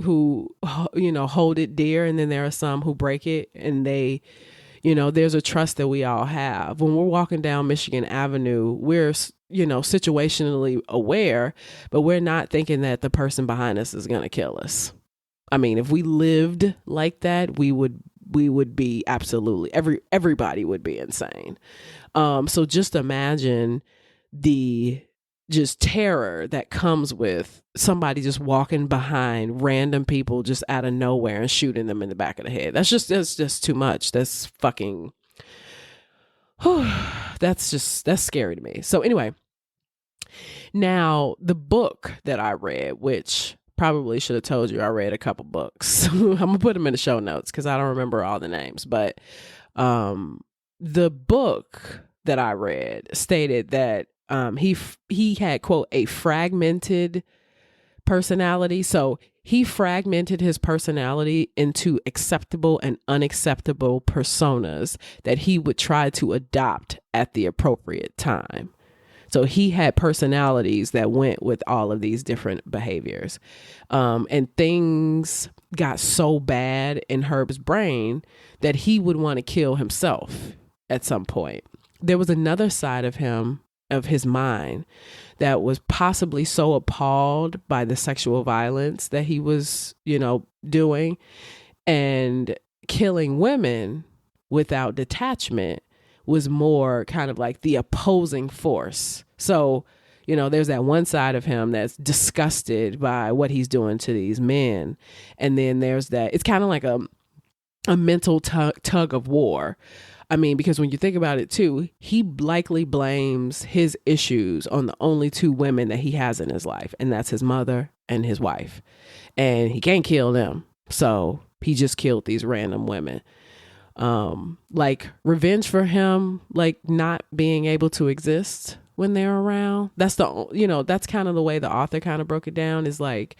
hold it dear, and then there are some who break it, and they there's a trust that we all have. When we're walking down Michigan Avenue, we're situationally aware, but we're not thinking that the person behind us is going to kill us. I mean, if we lived like that, we would be absolutely, everybody would be insane. So just imagine the just terror that comes with somebody just walking behind random people just out of nowhere and shooting them in the back of the head. That's just too much. That's fucking, that's scary to me. So anyway, now the book that I read, which probably should have told you I read a couple books. I'm gonna put them in the show notes because I don't remember all the names, but the book that I read stated that he had, quote, a fragmented personality. So he fragmented his personality into acceptable and unacceptable personas that he would try to adopt at the appropriate time. So he had personalities that went with all of these different behaviors. And things got so bad in Herb's brain that he would want to kill himself at some point. There was another side of him, of his mind, that was possibly so appalled by the sexual violence that he was, doing, and killing women without detachment was more kind of like the opposing force. So, there's that one side of him that's disgusted by what he's doing to these men. And then there's that, it's kind of like a mental tug of war. I mean, because when you think about it too, he likely blames his issues on the only two women that he has in his life, and that's his mother and his wife. And he can't kill them. So he just killed these random women. Like revenge for him, like not being able to exist when they're around. That's that's kind of the way the author kind of broke it down, is like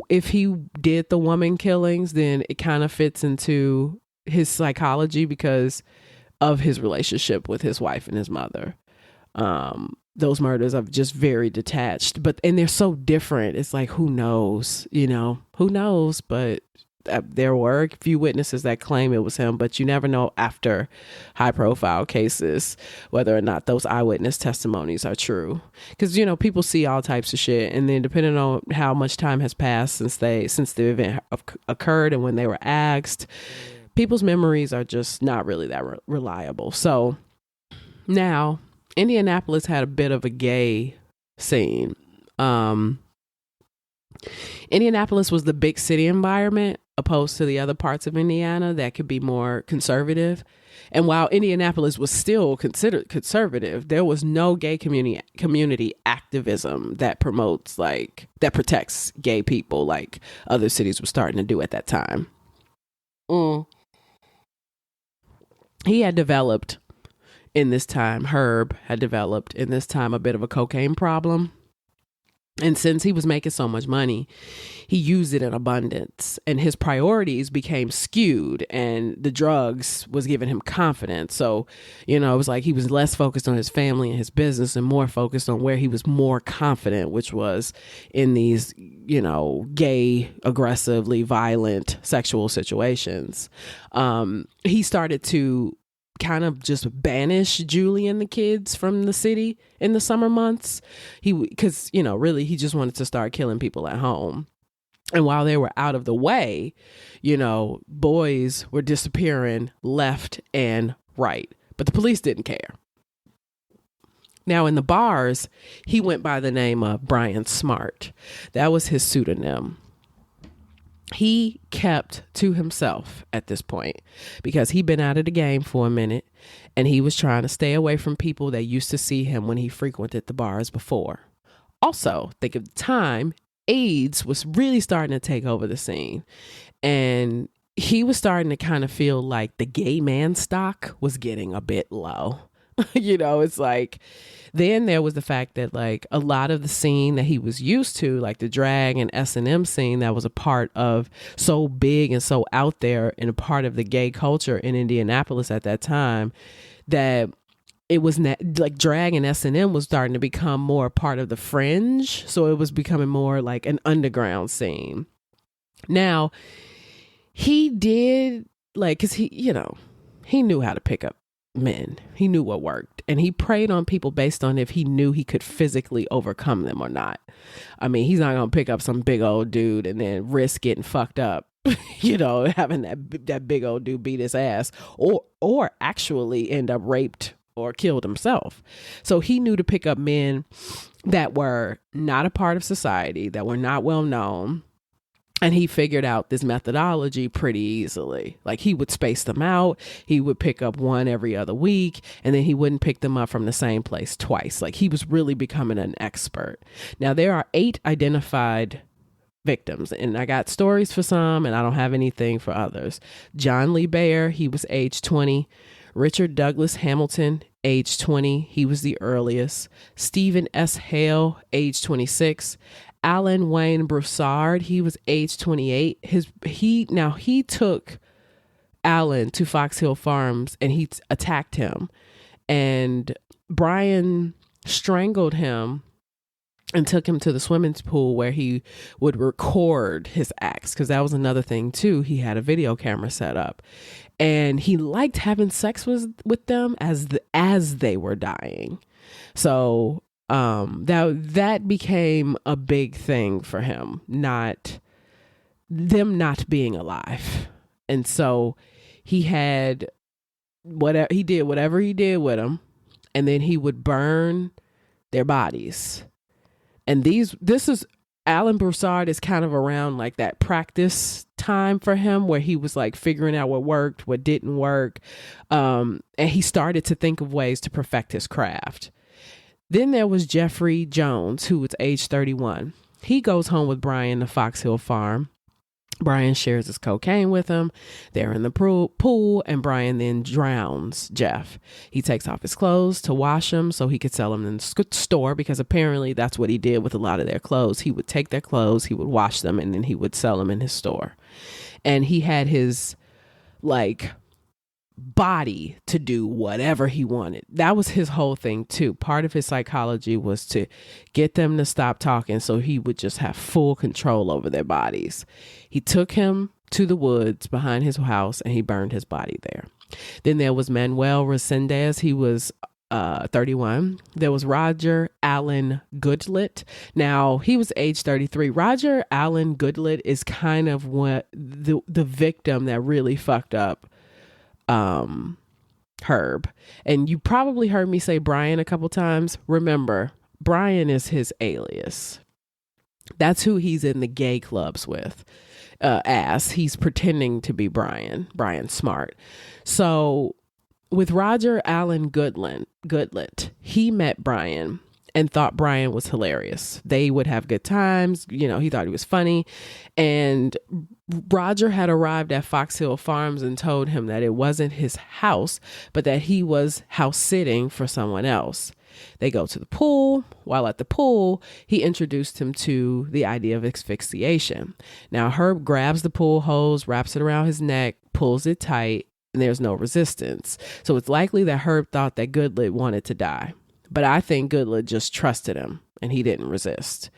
if he did the woman killings, then it kind of fits into his psychology because of his relationship with his wife and his mother. Those murders are just very detached, and they're so different. It's like, who knows, who knows, but there were a few witnesses that claim it was him, but you never know after high profile cases whether or not those eyewitness testimonies are true. Because, people see all types of shit, and then depending on how much time has passed since the event occurred and when they were asked, people's memories are just not really that reliable. So now Indianapolis had a bit of a gay scene. Indianapolis was the big city environment opposed to the other parts of Indiana that could be more conservative. And while Indianapolis was still considered conservative, there was no gay community activism that protects gay people like other cities were starting to do at that time. Herb had developed in this time a bit of a cocaine problem. And since he was making so much money, he used it in abundance, and his priorities became skewed, and the drugs was giving him confidence. So, it was like he was less focused on his family and his business and more focused on where he was more confident, which was in these, gay, aggressively violent sexual situations. He started to kind of just banish Julie and the kids from the city in the summer months. Because really he just wanted to start killing people at home. And while they were out of the way, boys were disappearing left and right, but the police didn't care. Now in the bars, he went by the name of Brian Smart. That was his pseudonym. He kept to himself at this point because he'd been out of the game for a minute, and he was trying to stay away from people that used to see him when he frequented the bars before. Also, think of the time, AIDS was really starting to take over the scene, and he was starting to kind of feel like the gay man stock was getting a bit low. It's like, then there was the fact that like a lot of the scene that he was used to, like the drag and S&M scene that was a part of so big and so out there and a part of the gay culture in Indianapolis at that time, that it was like drag and S&M was starting to become more a part of the fringe. So it was becoming more like an underground scene. Now he did like, cause he knew how to pick up men. He knew what worked, and he preyed on people based on if he knew he could physically overcome them or not. I mean, he's not gonna pick up some big old dude and then risk getting fucked up, having that big old dude beat his ass or actually end up raped or killed himself. So he knew to pick up men that were not a part of society, that were not well known. And he figured out this methodology pretty easily. Like he would space them out. He would pick up one every other week, and then he wouldn't pick them up from the same place twice. Like he was really becoming an expert. Now there are 8 identified victims, and I got stories for some, and I don't have anything for others. John Lee Bayer, he was age 20. Richard Douglas Hamilton, age 20. He was the earliest. Stephen S. Hale, age 26. Alan Wayne Broussard, he was age 28. He took Alan to Fox Hill Farms and he attacked him, and Brian strangled him and took him to the swimming pool where he would record his acts, because that was another thing too. He had a video camera set up, and he liked having sex with them as they were dying. So that became a big thing for him, not being alive. And so he did whatever he did with them, and then he would burn their bodies. And this is Alan Broussard is kind of around like that practice time for him, where he was like figuring out what worked, what didn't work. And he started to think of ways to perfect his craft. Then there was Jeffrey Jones, who was age 31. He goes home with Brian to Fox Hill Farm. Brian shares his cocaine with him. They're in the pool, and Brian then drowns Jeff. He takes off his clothes to wash them so he could sell them in the store, because apparently that's what he did with a lot of their clothes. He would take their clothes, he would wash them, and then he would sell them in his store. And he had his body to do whatever he wanted. That was his whole thing too. Part of his psychology was to get them to stop talking so he would just have full control over their bodies. He took him to the woods behind his house and he burned his body there. Then there was Manuel Resendez. He was 31. There was Roger Allen Goodlet. Now he was age 33. Roger Allen Goodlet is kind of what the victim that really fucked up Herb. And you probably heard me say Brian a couple times. Remember, Brian is his alias. That's who he's in the gay clubs with, as he's pretending to be Brian Smart. So with Roger Allen Goodlet, he met Brian and thought Brian was hilarious. They would have good times. He thought he was funny. And Roger had arrived at Fox Hill Farms and told him that it wasn't his house, but that he was house sitting for someone else. They go to the pool. While at the pool, he introduced him to the idea of asphyxiation. Now, Herb grabs the pool hose, wraps it around his neck, pulls it tight, and there's no resistance. So it's likely that Herb thought that Goodlet wanted to die. But I think Goodlet just trusted him and he didn't resist,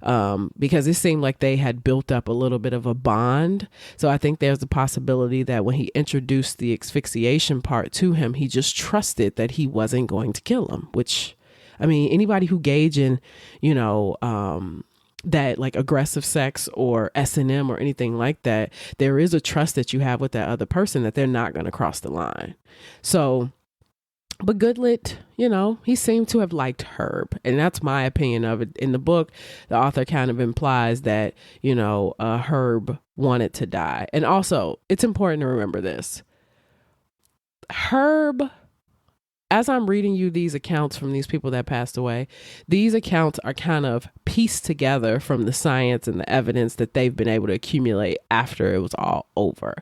because it seemed like they had built up a little bit of a bond. So I think there's a possibility that when he introduced the asphyxiation part to him, he just trusted that he wasn't going to kill him, which, I mean, anybody who gauge in, that like aggressive sex or S&M or anything like that, there is a trust that you have with that other person that they're not going to cross the line. So, but Goodlet, he seemed to have liked Herb. And that's my opinion of it. In the book, the author kind of implies that, Herb wanted to die. And also, it's important to remember this. Herb, as I'm reading you these accounts from these people that passed away, these accounts are kind of pieced together from the science and the evidence that they've been able to accumulate after it was all over.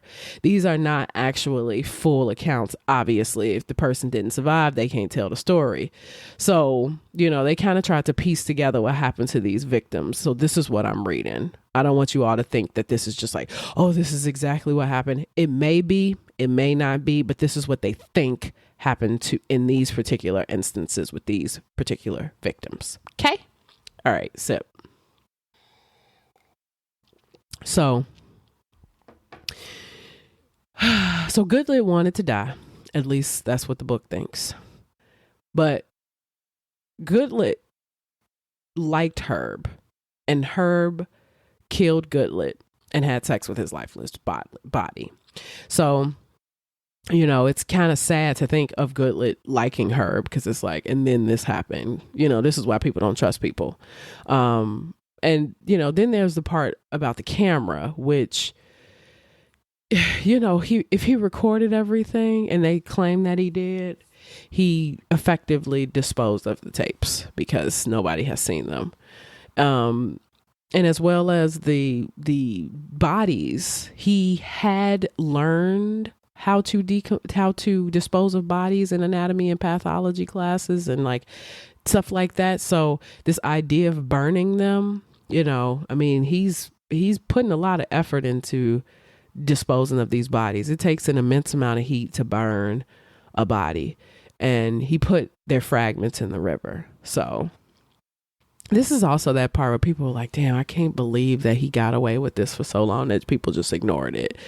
These are not actually full accounts. Obviously, if the person didn't survive, they can't tell the story. So, they kind of tried to piece together what happened to these victims. So this is what I'm reading. I don't want you all to think that this is just like, oh, this is exactly what happened. It may be, it may not be, but this is what they think happened to in these particular instances with these particular victims. Okay. All right. Sip. So Goodlet wanted to die. At least that's what the book thinks. But Goodlet liked Herb, and Herb killed Goodlet and had sex with his lifeless body. So, it's kind of sad to think of Goodlet liking Herb, because it's like, and then this happened. This is why people don't trust people. And, then there's the part about the camera, which, if he recorded everything and they claim that he did, he effectively disposed of the tapes because nobody has seen them. And as well as the bodies, he had learned how to dispose of bodies in anatomy and pathology classes and like stuff like that. So this idea of burning them, he's putting a lot of effort into disposing of these bodies. It takes an immense amount of heat to burn a body, and he put their fragments in the river. So this is also that part where people are like, damn, I can't believe that he got away with this for so long that people just ignored it.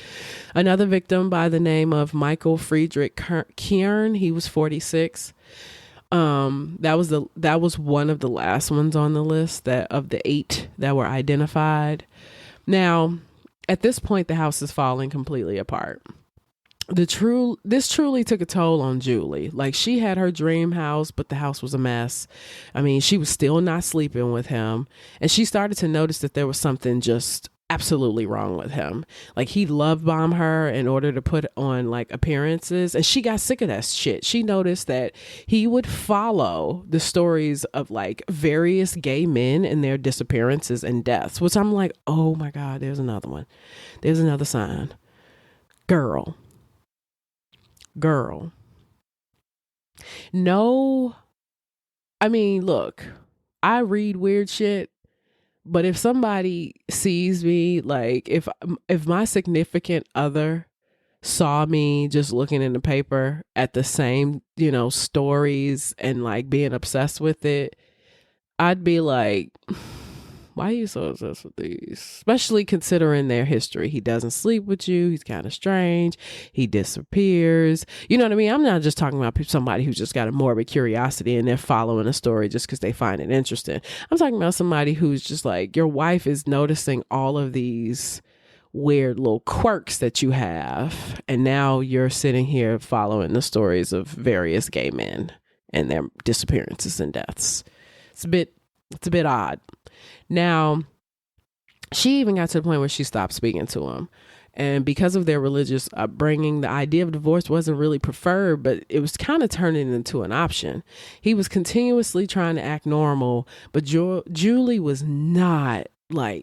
Another victim by the name of Michael Friedrich Kern, he was 46. That was one of the last ones on the list of the 8 that were identified. Now, at this point, the house is falling completely apart. This truly took a toll on Julie. Like, she had her dream house, but the house was a mess. I mean, she was still not sleeping with him, and she started to notice that there was something just absolutely wrong with him. Like, he love bombed her in order to put on like appearances, and she got sick of that shit. She noticed that he would follow the stories of like various gay men and their disappearances and deaths, which I'm like, oh my God, there's another one. There's another sign. Girl. No, I mean, look, I read weird shit, but if somebody sees me, like if my significant other saw me just looking in the paper at the same, stories and like being obsessed with it, I'd be like, why are you so obsessed with these? Especially considering their history. He doesn't sleep with you. He's kind of strange. He disappears. You know what I mean? I'm not just talking about somebody who's just got a morbid curiosity and they're following a story just because they find it interesting. I'm talking about somebody who's just like, your wife is noticing all of these weird little quirks that you have, and now you're sitting here following the stories of various gay men and their disappearances and deaths. It's a bit odd. Now, she even got to the point where she stopped speaking to him. And because of their religious upbringing, the idea of divorce wasn't really preferred, but it was kind of turning into an option. He was continuously trying to act normal, but Julie was not,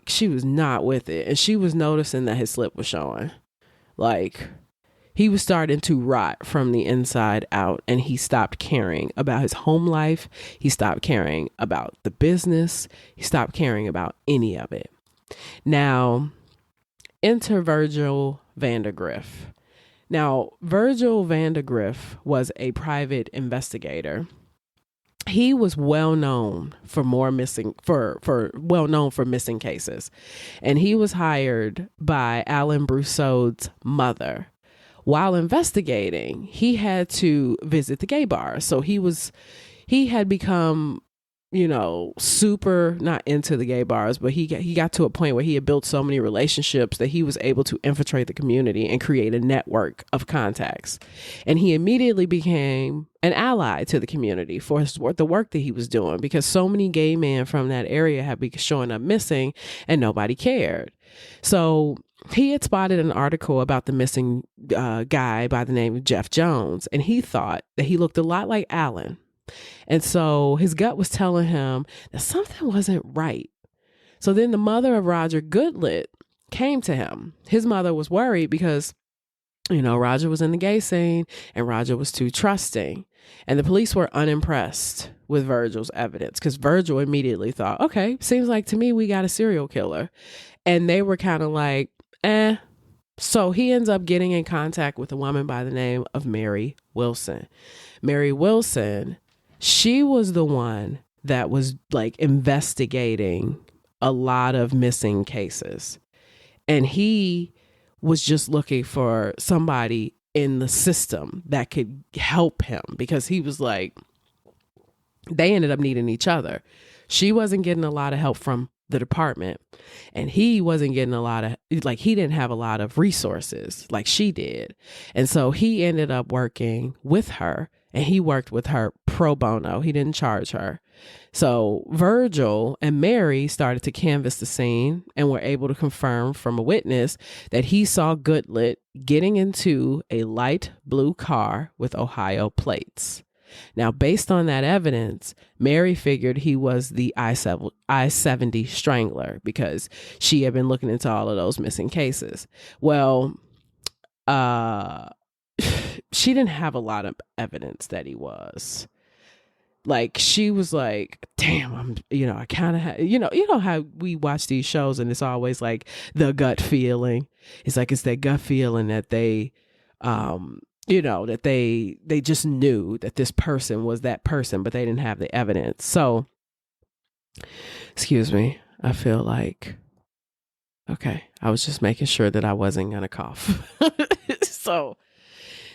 she was not with it. And she was noticing that his slip was showing. Like, He was starting to rot from the inside out, and he stopped caring about his home life. He stopped caring about the business. He stopped caring about any of it. Now, enter Virgil Vandegrift. Now, Virgil Vandegrift was a private investigator. He was well known for missing cases, and he was hired by Alan Brousseau's mother. While investigating, he had to visit the gay bar. So he had become, super not into the gay bars, but he got to a point where he had built so many relationships that he was able to infiltrate the community and create a network of contacts. And he immediately became an ally to the community for the work that he was doing, because so many gay men from that area had been showing up missing and nobody cared. So he had spotted an article about the missing guy by the name of Jeff Jones, and he thought that he looked a lot like Alan. And so his gut was telling him that something wasn't right. So then the mother of Roger Goodlet came to him. His mother was worried because, Roger was in the gay scene and Roger was too trusting. And the police were unimpressed with Virgil's evidence, because Virgil immediately thought, okay, seems like to me we got a serial killer. And they were kind of like, eh. So he ends up getting in contact with a woman by the name of Mary Wilson. Mary Wilson, she was the one that was like investigating a lot of missing cases. And he was just looking for somebody in the system that could help him, because he was like, they ended up needing each other. She wasn't getting a lot of help from the department, and he wasn't getting he didn't have a lot of resources like she did. And so he ended up working with her, and he worked with her pro bono. He didn't charge her. So Virgil and Mary started to canvass the scene and were able to confirm from a witness that he saw Goodlet getting into a light blue car with Ohio plates. Now, based on that evidence, Mary figured he was the I-70 strangler, because she had been looking into all of those missing cases. Well, she didn't have a lot of evidence that he was. Like, she was like, damn, I kind of have, how we watch these shows and it's always like the gut feeling. It's like, it's that gut feeling that they, that they just knew that this person was that person, but they didn't have the evidence. So, excuse me, I feel like, okay, I was just making sure that I wasn't going to cough. So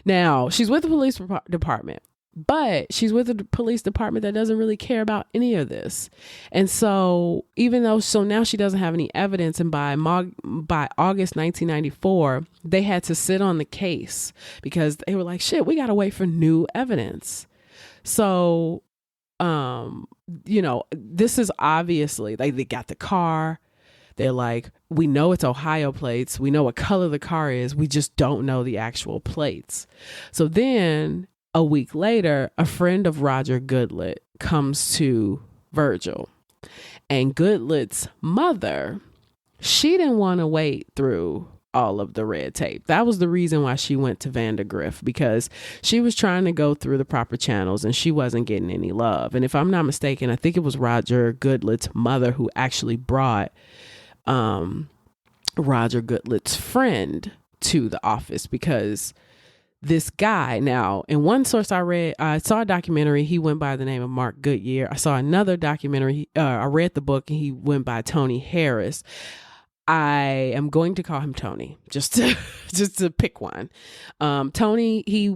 now she's with the police department, but she's with a police department that doesn't really care about any of this. And so now she doesn't have any evidence. And by August 1994, they had to sit on the case because they were like, shit, we got to wait for new evidence. So, this is obviously like, they got the car. They're like, we know it's Ohio plates. We know what color the car is. We just don't know the actual plates. So then a week later, a friend of Roger Goodlet comes to Virgil, and Goodlet's mother, she didn't want to wait through all of the red tape. That was the reason why she went to Vandegrift, because she was trying to go through the proper channels and she wasn't getting any love. And if I'm not mistaken, I think it was Roger Goodlet's mother who actually brought Roger Goodlet's friend to the office, because this guy, now, in one source I saw a documentary, he went by the name of Mark Goodyear. I saw another documentary, I read the book, and he went by Tony Harris. I am going to call him Tony, just to pick one. Tony, he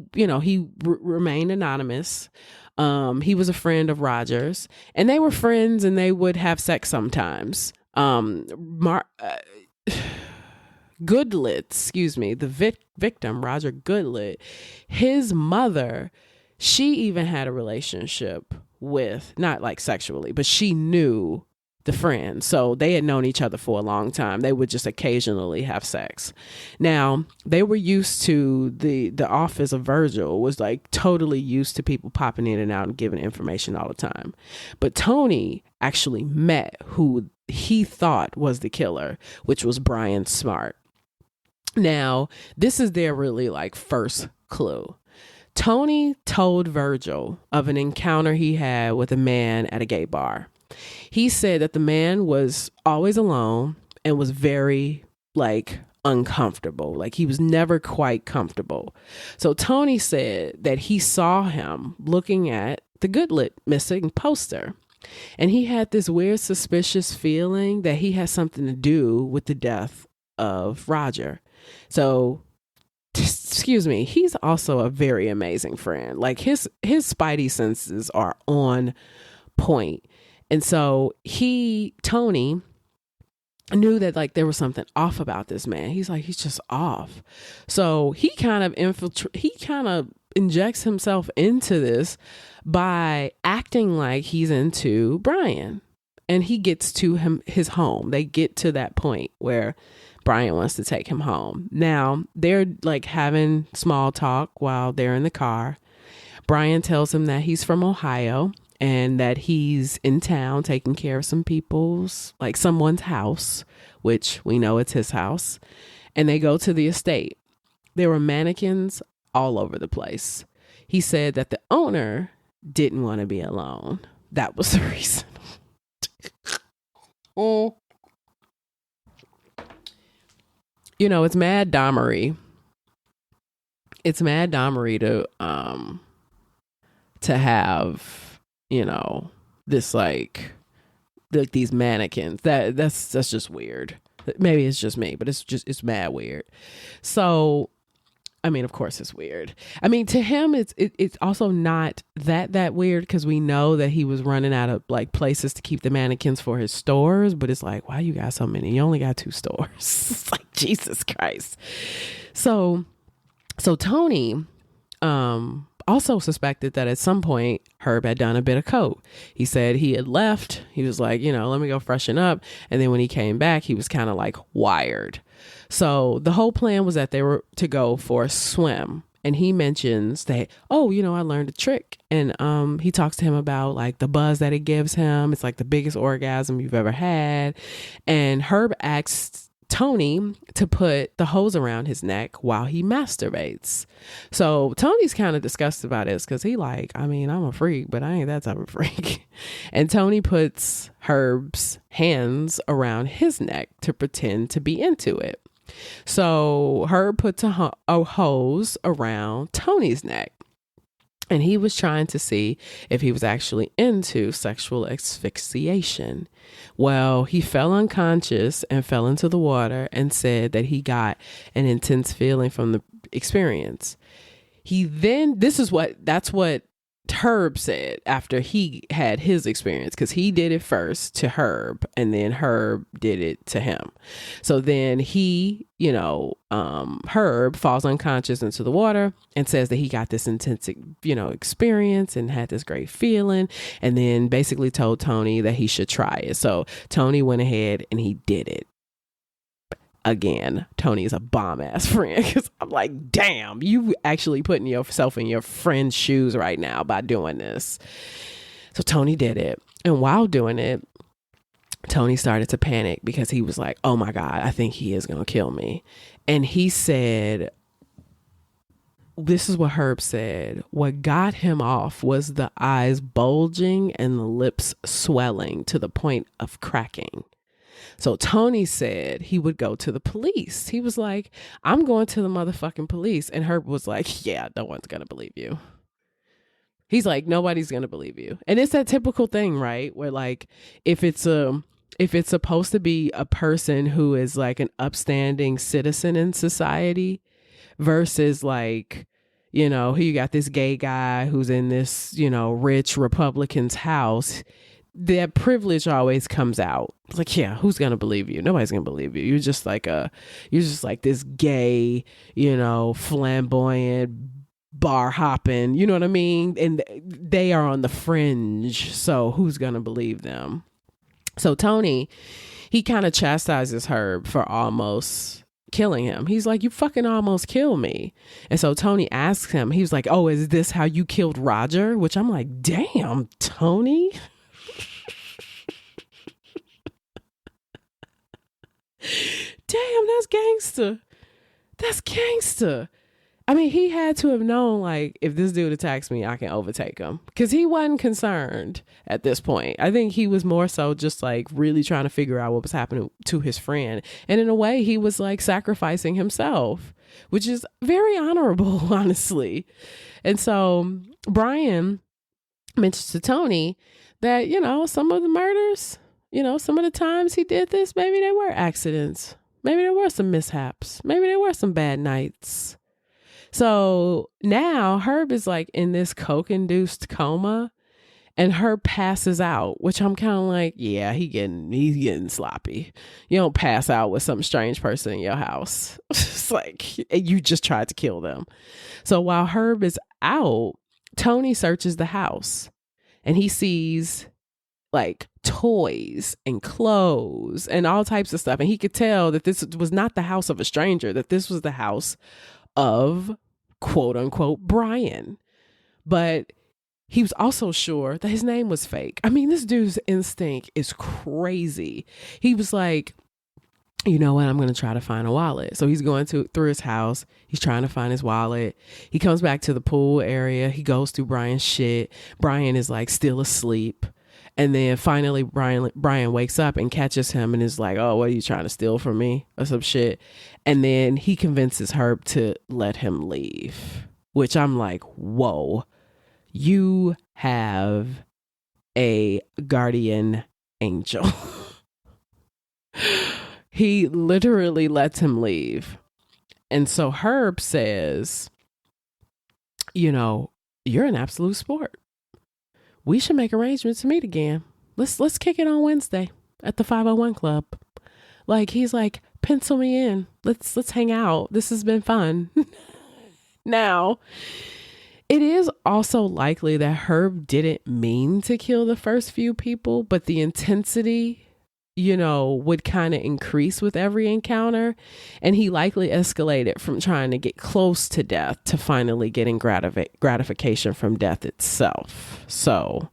remained anonymous. He was a friend of Roger's, and they were friends, and they would have sex sometimes. Goodlet, the victim, Roger Goodlet, his mother, she even had a relationship with, not like sexually, but she knew the friend. So they had known each other for a long time. They would just occasionally have sex. Now, they were used to the office of Virgil was like totally used to people popping in and out and giving information all the time. But Tony actually met who he thought was the killer, which was Brian Smart. Now, this is their really like first clue. Tony told Virgil of an encounter he had with a man at a gay bar. He said that the man was always alone and was very like uncomfortable. Like he was never quite comfortable. So Tony said that he saw him looking at the Goodlit missing poster. And he had this weird suspicious feeling that he had something to do with the death of Roger. So excuse me, he's also a very amazing friend. Like his spidey senses are on point. And so Tony knew that like there was something off about this man. He's like, he's just off. So he kind of injects himself into this by acting like he's into Brian. And he gets to his home. They get to that point where Brian wants to take him home. Now they're like having small talk while they're in the car. Brian tells him that he's from Ohio and that he's in town taking care of someone's house, which we know it's his house. And they go to the estate. There were mannequins all over the place. He said that the owner didn't want to be alone. That was the reason. Oh. You know, it's mad Dahmery. It's mad Dahmery to have, you know, this like these mannequins. That's just weird. Maybe it's just me, but it's mad weird. So, I mean, of course it's weird. I mean, to him, it's also not that weird because we know that he was running out of like places to keep the mannequins for his stores. But it's like, why you got so many? You only got 2 stores. It's like, Jesus Christ. So Tony also suspected that at some point Herb had done a bit of coke. He said he had left. He was like, you know, let me go freshen up. And then when he came back, he was kind of like wired. So the whole plan was that they were to go for a swim. And he mentions that, oh, you know, I learned a trick. And he talks to him about like the buzz that it gives him. It's like the biggest orgasm you've ever had. And Herb asks Tony to put the hose around his neck while he masturbates. So Tony's kind of disgusted about this because he like, I mean, I'm a freak, but I ain't that type of freak. And Tony puts Herb's hands around his neck to pretend to be into it. So Herb puts a hose around Tony's neck. And he was trying to see if he was actually into sexual asphyxiation. Well, he fell unconscious and fell into the water and said that he got an intense feeling from the experience. That's what Herb said after he had his experience, because he did it first to Herb and then Herb did it to him. So then he, Herb falls unconscious into the water and says that he got this intense, experience and had this great feeling, and then basically told Tony that he should try it. So Tony went ahead and he did it. Again, Tony's a bomb ass friend, because I'm like, damn, you actually putting yourself in your friend's shoes right now by doing this. So Tony did it. And while doing it, Tony started to panic because he was like, oh my God, I think he is going to kill me. And he said, this is what Herb said. What got him off was the eyes bulging and the lips swelling to the point of cracking. So Tony said he would go to the police. He was like, I'm going to the motherfucking police. And Herb was like, yeah, no one's going to believe you. He's like, nobody's going to believe you. And it's that typical thing, right? Where like, if it's supposed to be a person who is like an upstanding citizen in society versus like, here you got this gay guy who's in this, rich Republican's house, that privilege always comes out. It's like, yeah, who's going to believe you? Nobody's going to believe you. You're just like this gay, flamboyant, bar hopping, you know what I mean? And they are on the fringe. So who's going to believe them? So Tony, he kind of chastises Herb for almost killing him. He's like, you fucking almost killed me. And so Tony asks him, he was like, oh, is this how you killed Roger? Which I'm like, damn, Tony. Damn, that's gangster. That's gangster. I mean, he had to have known, like, if this dude attacks me, I can overtake him. Because he wasn't concerned at this point. I think he was more so just, like, really trying to figure out what was happening to his friend. And in a way, he was, like, sacrificing himself, which is very honorable, honestly. And so Brian mentions to Tony that, you know, some of the murders, you know, some of the times he did this, maybe they were accidents. Maybe there were some mishaps. Maybe there were some bad nights. So now Herb is like in this coke-induced coma, and Herb passes out, which I'm kind of like, yeah, he's getting sloppy. You don't pass out with some strange person in your house. It's like you just tried to kill them. So while Herb is out, Tony searches the house, and he sees like toys and clothes and all types of stuff. And he could tell that this was not the house of a stranger, that this was the house of quote unquote Brian. But he was also sure that his name was fake. I mean, this dude's instinct is crazy. He was like, you know what? I'm going to try to find a wallet. So he's going through his house. He's trying to find his wallet. He comes back to the pool area. He goes through Brian's shit. Brian is like still asleep. And then finally Brian wakes up and catches him and is like, oh, what are you trying to steal from me or some shit? And then he convinces Herb to let him leave, which I'm like, whoa, you have a guardian angel. He literally lets him leave. And so Herb says, you know, you're an absolute sport. We should make arrangements to meet again. Let's kick it on Wednesday at the 501 Club. Like, he's like, pencil me in. Let's hang out. This has been fun. Now, it is also likely that Herb didn't mean to kill the first few people, but the intensity, you know, would kind of increase with every encounter. And he likely escalated from trying to get close to death to finally getting gratification from death itself. So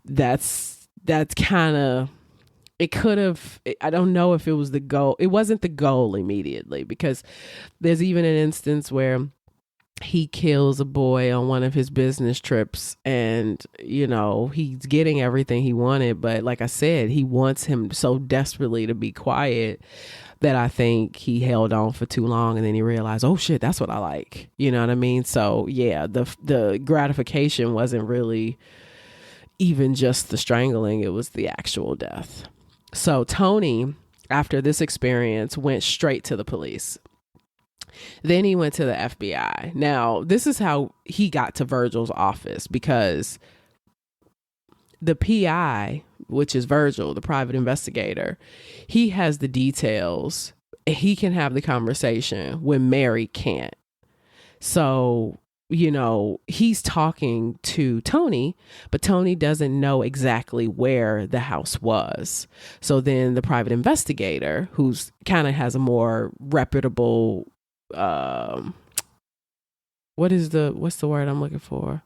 that's kind of, it could have, I don't know if it was the goal. It wasn't the goal immediately, because there's even an instance where he kills a boy on one of his business trips, and, you know, he's getting everything he wanted. But like I said, he wants him so desperately to be quiet that I think he held on for too long. And then he realized, oh shit, that's what I like. You know what I mean? So yeah, the gratification wasn't really even just the strangling. It was the actual death. So Tony, after this experience, went straight to the police. Then he went to the FBI. Now, this is how he got to Virgil's office, because the PI, which is Virgil, the private investigator, he has the details. He can have the conversation when Mary can't. So, you know, he's talking to Tony, but Tony doesn't know exactly where the house was. So then the private investigator, who's kind of has a more reputable what's the word I'm looking for?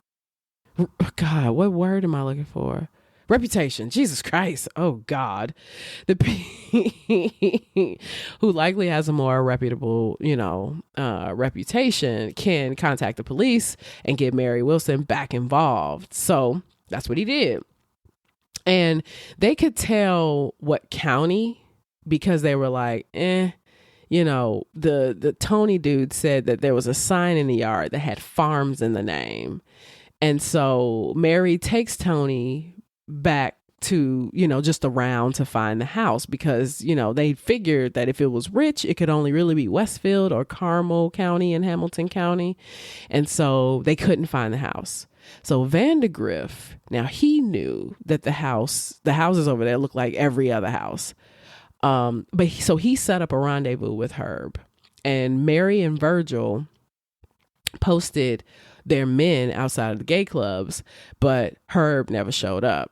God, what word am I looking for? Reputation. Jesus Christ. Oh God. Who likely has a more reputable, you know, reputation, can contact the police and get Mary Wilson back involved. So that's what he did. And they could tell what county, because they were like, you know, the Tony dude said that there was a sign in the yard that had farms in the name. And so Mary takes Tony back to, you know, just around to find the house, because, you know, they figured that if it was Rich, it could only really be Westfield or Carmel County and Hamilton County. And so they couldn't find the house. So Vandegrift, now he knew that the houses over there looked like every other house. So he set up a rendezvous with Herb, and Mary and Virgil posted their men outside of the gay clubs, but Herb never showed up.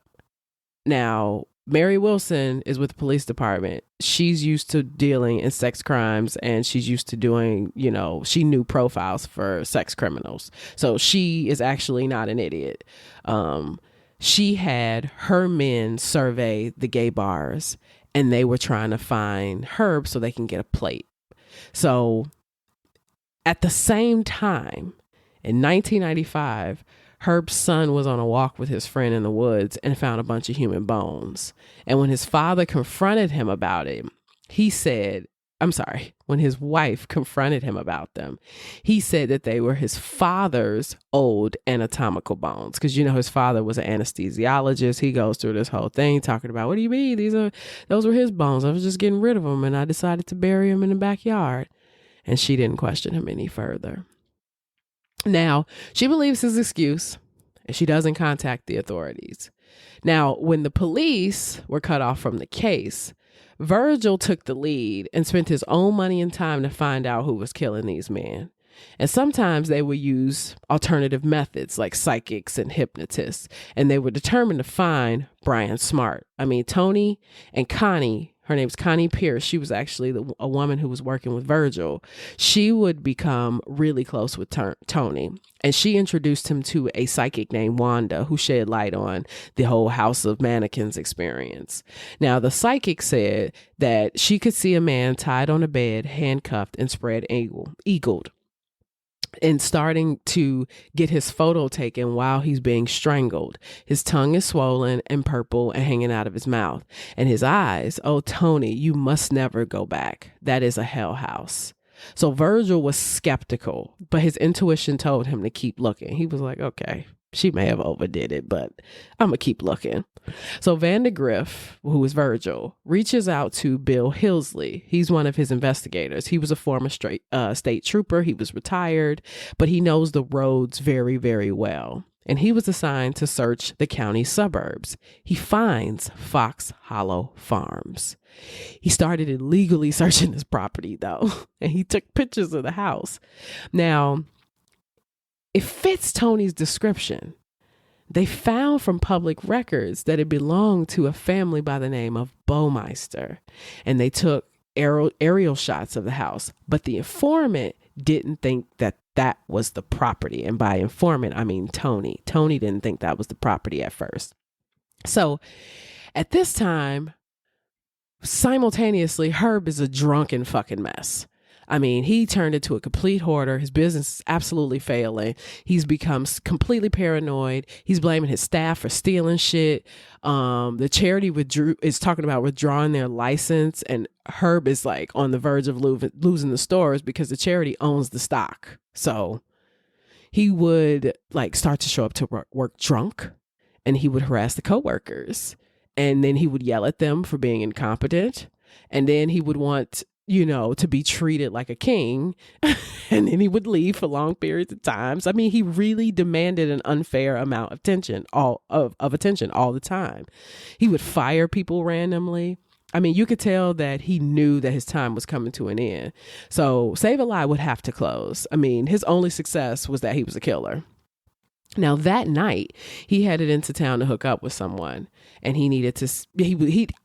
Now, Mary Wilson is with the police department. She's used to dealing in sex crimes, and she's used to doing, you know, she knew profiles for sex criminals. So she is actually not an idiot. She had her men survey the gay bars, and they were trying to find Herb so they can get a plate. So At the same time, in 1995, Herb's son was on a walk with his friend in the woods and found a bunch of human bones. And when his father confronted him about it, he said, when his wife confronted him about them, he said that they were his father's old anatomical bones. Because, his father was an anesthesiologist. He goes through this whole thing talking about, what do you mean? Those were his bones. I was just getting rid of them and I decided to bury them in the backyard. And she didn't question him any further. Now, she believes his excuse and she doesn't contact the authorities. Now, when the police were cut off from the case, Virgil took the lead and spent his own money and time to find out who was killing these men. And sometimes they would use alternative methods like psychics and hypnotists, and they were determined to find Brian Smart. Tony and Connie, her name's Connie Pierce. She was actually a woman who was working with Virgil. She would become really close with Tony, and she introduced him to a psychic named Wanda, who shed light on the whole House of Mannequins experience. Now, the psychic said that she could see a man tied on a bed, handcuffed, and spread-eagled, and starting to get his photo taken while he's being strangled. His tongue is swollen and purple and hanging out of his mouth. And his eyes, oh, Tony, you must never go back. That is a hell house. So Virgil was skeptical, but his intuition told him to keep looking. He was like, okay, she may have overdid it, but I'm going to keep looking. So Vandegrift, who is Virgil, reaches out to Bill Hillsley. He's one of his investigators. He was a former state trooper. He was retired, but he knows the roads very, very well. And he was assigned to search the county suburbs. He finds Fox Hollow Farms. He started illegally searching this property, though, and he took pictures of the house. Now, it fits Tony's description. They found from public records that it belonged to a family by the name of Baumeister, and they took aerial shots of the house. But the informant didn't think that was the property. And by informant, I mean Tony. Tony didn't think that was the property at first. So at this time, simultaneously, Herb is a drunken fucking mess. He turned into a complete hoarder. His business is absolutely failing. He's become completely paranoid. He's blaming his staff for stealing shit. The charity is talking about withdrawing their license, and Herb is like on the verge of losing the stores because the charity owns the stock. So he would start to show up to work drunk, and he would harass the coworkers, and then he would yell at them for being incompetent, and then he would want to be treated like a king. And then he would leave for long periods of times. He really demanded an unfair amount of attention all the time. He would fire people randomly. You could tell that he knew that his time was coming to an end. So Save a Lie would have to close. His only success was that he was a killer. Now that night, he headed into town to hook up with someone, and he needed to,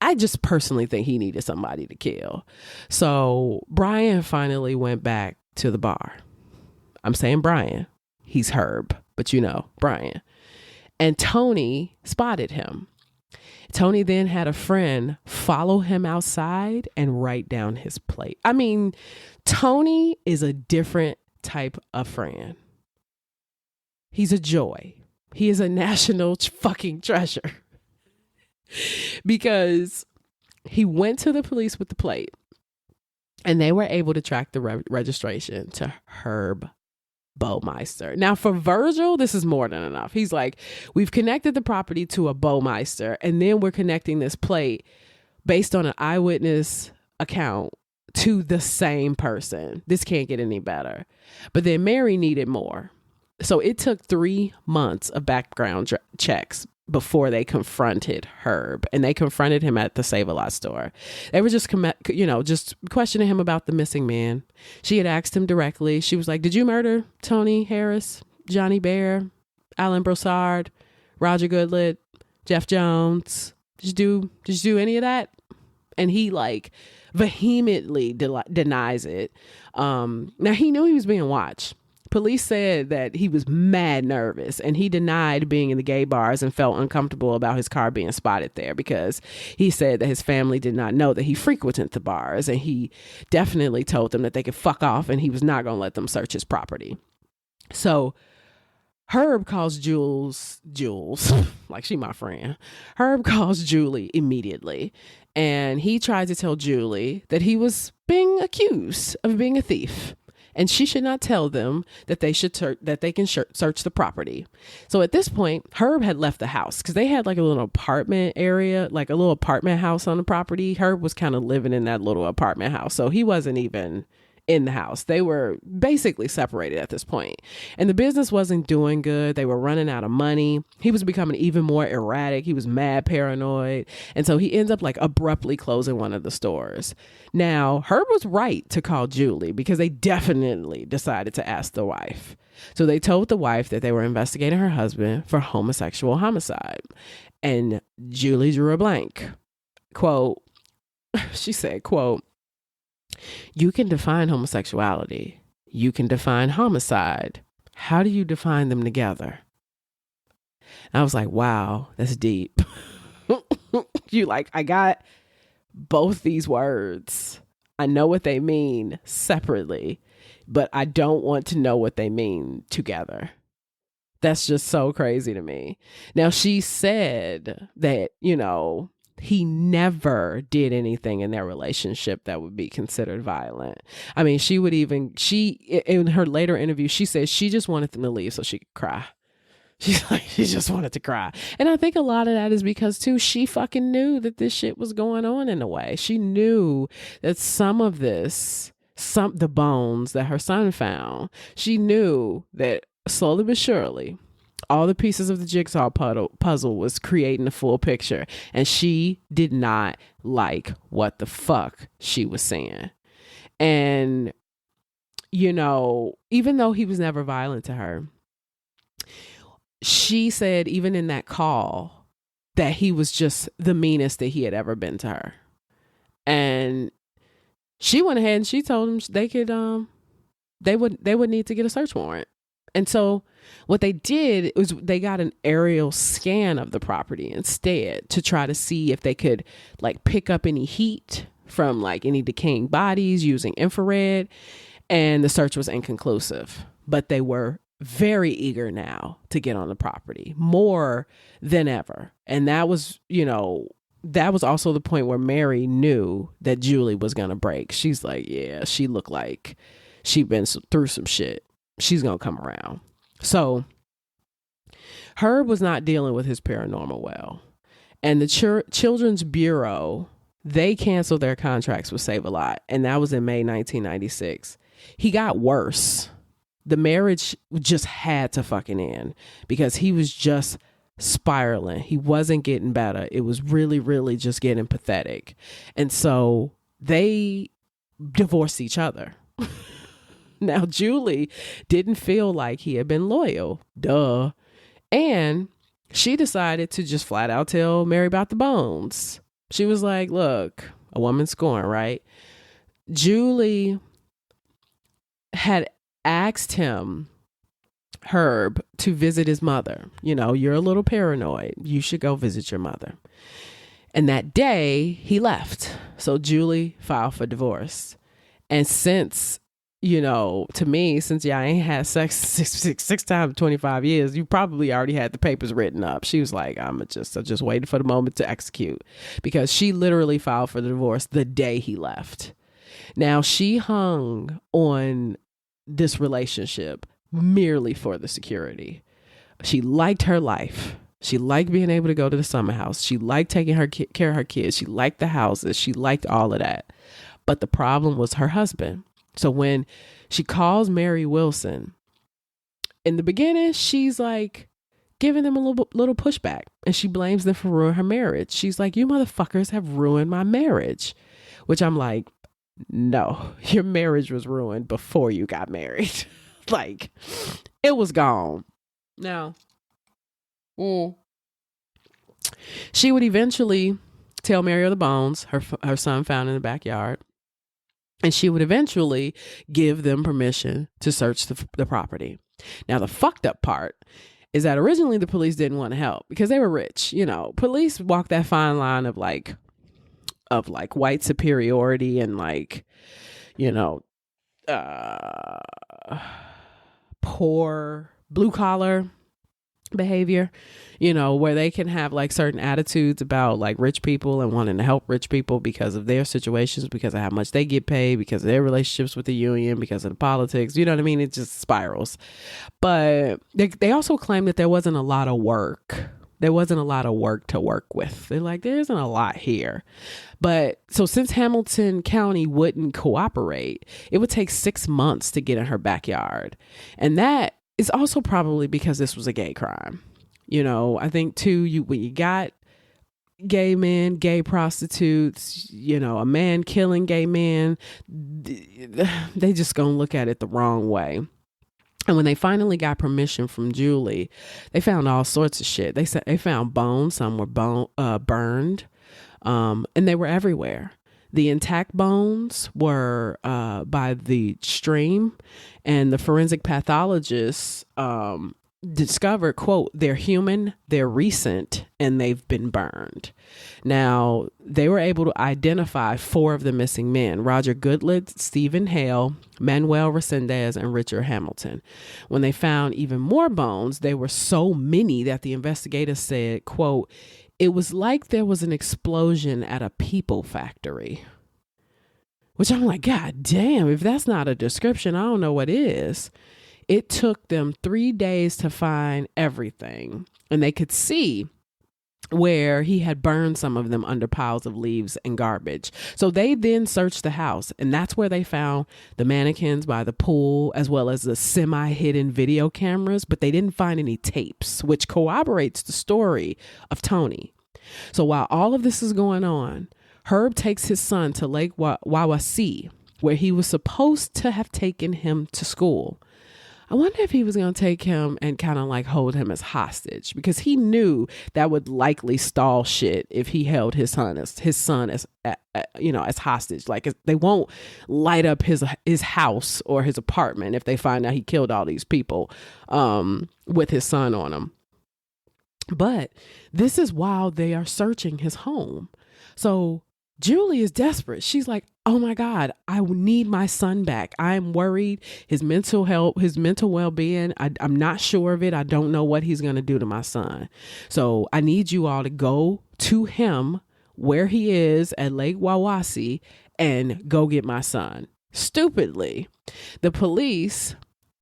I just personally think he needed somebody to kill. So Brian finally went back to the bar. I'm saying Brian, he's Herb, but Brian. And Tony spotted him. Tony then had a friend follow him outside and write down his plate. Tony is a different type of friend. He's a joy. He is a national fucking treasure. Because he went to the police with the plate, and they were able to track the registration to Herb Baumeister. Now, for Virgil, this is more than enough. He's like, we've connected the property to a Baumeister, and then we're connecting this plate based on an eyewitness account to the same person. This can't get any better. But then Mary needed more. So it took 3 months of background checks before they confronted Herb, and they confronted him at the Save-A-Lot store. They were just questioning him about the missing man. She had asked him directly. She was like, did you murder Tony Harris, Johnny Bear, Alan Broussard, Roger Goodlett, Jeff Jones? Did you do any of that? And he vehemently denies it. Now he knew he was being watched, Police said that he was mad nervous and he denied being in the gay bars and felt uncomfortable about his car being spotted there because he said that his family did not know that he frequented the bars, and he definitely told them that they could fuck off and he was not going to let them search his property. So Herb calls Jules, like she my friend. Herb calls Julie immediately, and he tried to tell Julie that he was being accused of being a thief, and she should not tell them that they can search the property. So at this point, Herb had left the house because they had like a little apartment area, like a little apartment house on the property. Herb was kind of living in that little apartment house, so he wasn't even in the house. They were basically separated at this point, and the business wasn't doing good. They were running out of money. He was becoming even more erratic. He was mad paranoid, and so he ends up like abruptly closing one of the stores. Now, Herb was right to call Julie because they definitely decided to ask the wife. So they told the wife that they were investigating her husband for homosexual homicide, and Julie drew a blank. Quote, she said, quote, "You can define homosexuality. You can define homicide. How do you define them together?" And I was like, wow, that's deep. I got both these words. I know what they mean separately, but I don't want to know what they mean together. That's just so crazy to me. Now, she said that, he never did anything in their relationship that would be considered violent. I mean, in her later interview, she said she just wanted them to leave so she could cry. She's like, she just wanted to cry. And I think a lot of that is because too, she fucking knew that this shit was going on in a way. She knew that some of this, the bones that her son found, she knew that slowly but surely, all the pieces of the jigsaw puzzle was creating a full picture, and she did not like what the fuck she was saying. And, even though he was never violent to her, she said even in that call that he was just the meanest that he had ever been to her. And she went ahead and she told him they could, they would need to get a search warrant. And so what they did was they got an aerial scan of the property instead to try to see if they could like pick up any heat from like any decaying bodies using infrared. And the search was inconclusive, but they were very eager now to get on the property more than ever. And that was, that was also the point where Mary knew that Julie was going to break. She's like, yeah, she looked like she'd been through some shit. She's going to come around. So Herb was not dealing with his paranormal well. And the Children's Bureau, they canceled their contracts with Save a Lot. And that was in May 1996. He got worse. The marriage just had to fucking end because he was just spiraling. He wasn't getting better. It was really, really just getting pathetic. And so they divorced each other. Now, Julie didn't feel like he had been loyal. Duh. And she decided to just flat out tell Mary about the bones. She was like, look, a woman's scorn, right? Julie had asked him, Herb, to visit his mother. You're a little paranoid. You should go visit your mother. And that day he left. So Julie filed for divorce. And since, to me, since y'all ain't had sex six times in 25 years, you probably already had the papers written up. She was like, I just waited for the moment to execute, because she literally filed for the divorce the day he left. Now, she hung on this relationship merely for the security. She liked her life. She liked being able to go to the summer house. She liked taking care of her kids. She liked the houses. She liked all of that. But the problem was her husband. So when she calls Mary Wilson, in the beginning, she's like giving them a little pushback, and she blames them for ruining her marriage. She's like, you motherfuckers have ruined my marriage, which I'm like, no, your marriage was ruined before you got married. Like, it was gone. Now, she would eventually tell Mary of the bones her son found in the backyard. And she would eventually give them permission to search the property. Now, the fucked up part is that originally the police didn't want to help because they were rich. You know, police walk that fine line of white superiority and poor blue collar behavior, where they can have like certain attitudes about like rich people and wanting to help rich people because of their situations, because of how much they get paid, because of their relationships with the union, because of the politics, you know what I mean? It just spirals. But they also claim that there wasn't a lot of work. There wasn't a lot of work to work with. They're like, there isn't a lot here. But so since Hamilton County wouldn't cooperate, it would take 6 months to get in her backyard. And that is also probably because this was a gay crime. I think too, when you got gay men, gay prostitutes, a man killing gay men, they just gonna look at it the wrong way. And when they finally got permission from Julie, they found all sorts of shit. They said they found bones. Some were burned, and they were everywhere. The intact bones were by the stream, and the forensic pathologists discovered, quote, they're human, they're recent, and they've been burned. Now, they were able to identify 4 of the missing men: Roger Goodlett, Stephen Hale, Manuel Resendez, and Richard Hamilton. When they found even more bones, they were so many that the investigators said, quote, it was like there was an explosion at a people factory. Which I'm like, God damn, if that's not a description, I don't know what is. It took them 3 days to find everything. And they could see where he had burned some of them under piles of leaves and garbage. So they then searched the house, and that's where they found the mannequins by the pool, as well as the semi-hidden video cameras, but they didn't find any tapes, which corroborates the story of Tony. So while all of this is going on, Herb takes his son to Lake Wawasee, where he was supposed to have taken him to school. I wonder if he was going to take him and kind of like hold him as hostage, because he knew that would likely stall shit if he held his son as as hostage. Like, they won't light up his house or his apartment if they find out he killed all these people with his son on him. But this is while they are searching his home. So Julie is desperate. She's like, oh my God, I need my son back. I'm worried. His mental health, his mental well-being, I'm not sure of it. I don't know what he's going to do to my son. So I need you all to go to him where he is at Lake Wawasee and go get my son. Stupidly, the police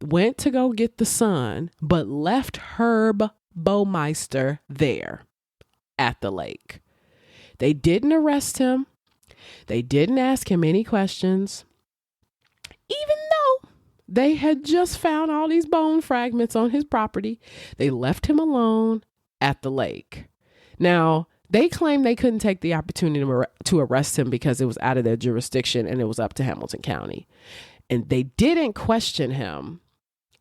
went to go get the son, but left Herb Baumeister there at the lake. They didn't arrest him. They didn't ask him any questions, even though they had just found all these bone fragments on his property. They left him alone at the lake. Now, they claim they couldn't take the opportunity to arrest him because it was out of their jurisdiction and it was up to Hamilton County. And they didn't question him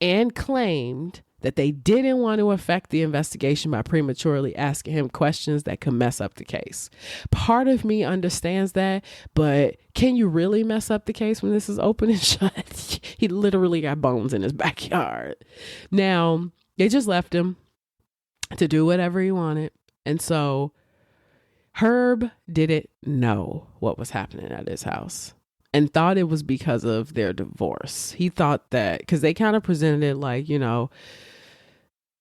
and claimed that they didn't want to affect the investigation by prematurely asking him questions that could mess up the case. Part of me understands that, but can you really mess up the case when this is open and shut? He literally got bones in his backyard. Now, they just left him to do whatever he wanted. And so Herb didn't know what was happening at his house and thought it was because of their divorce. He thought that, because they kind of presented it like,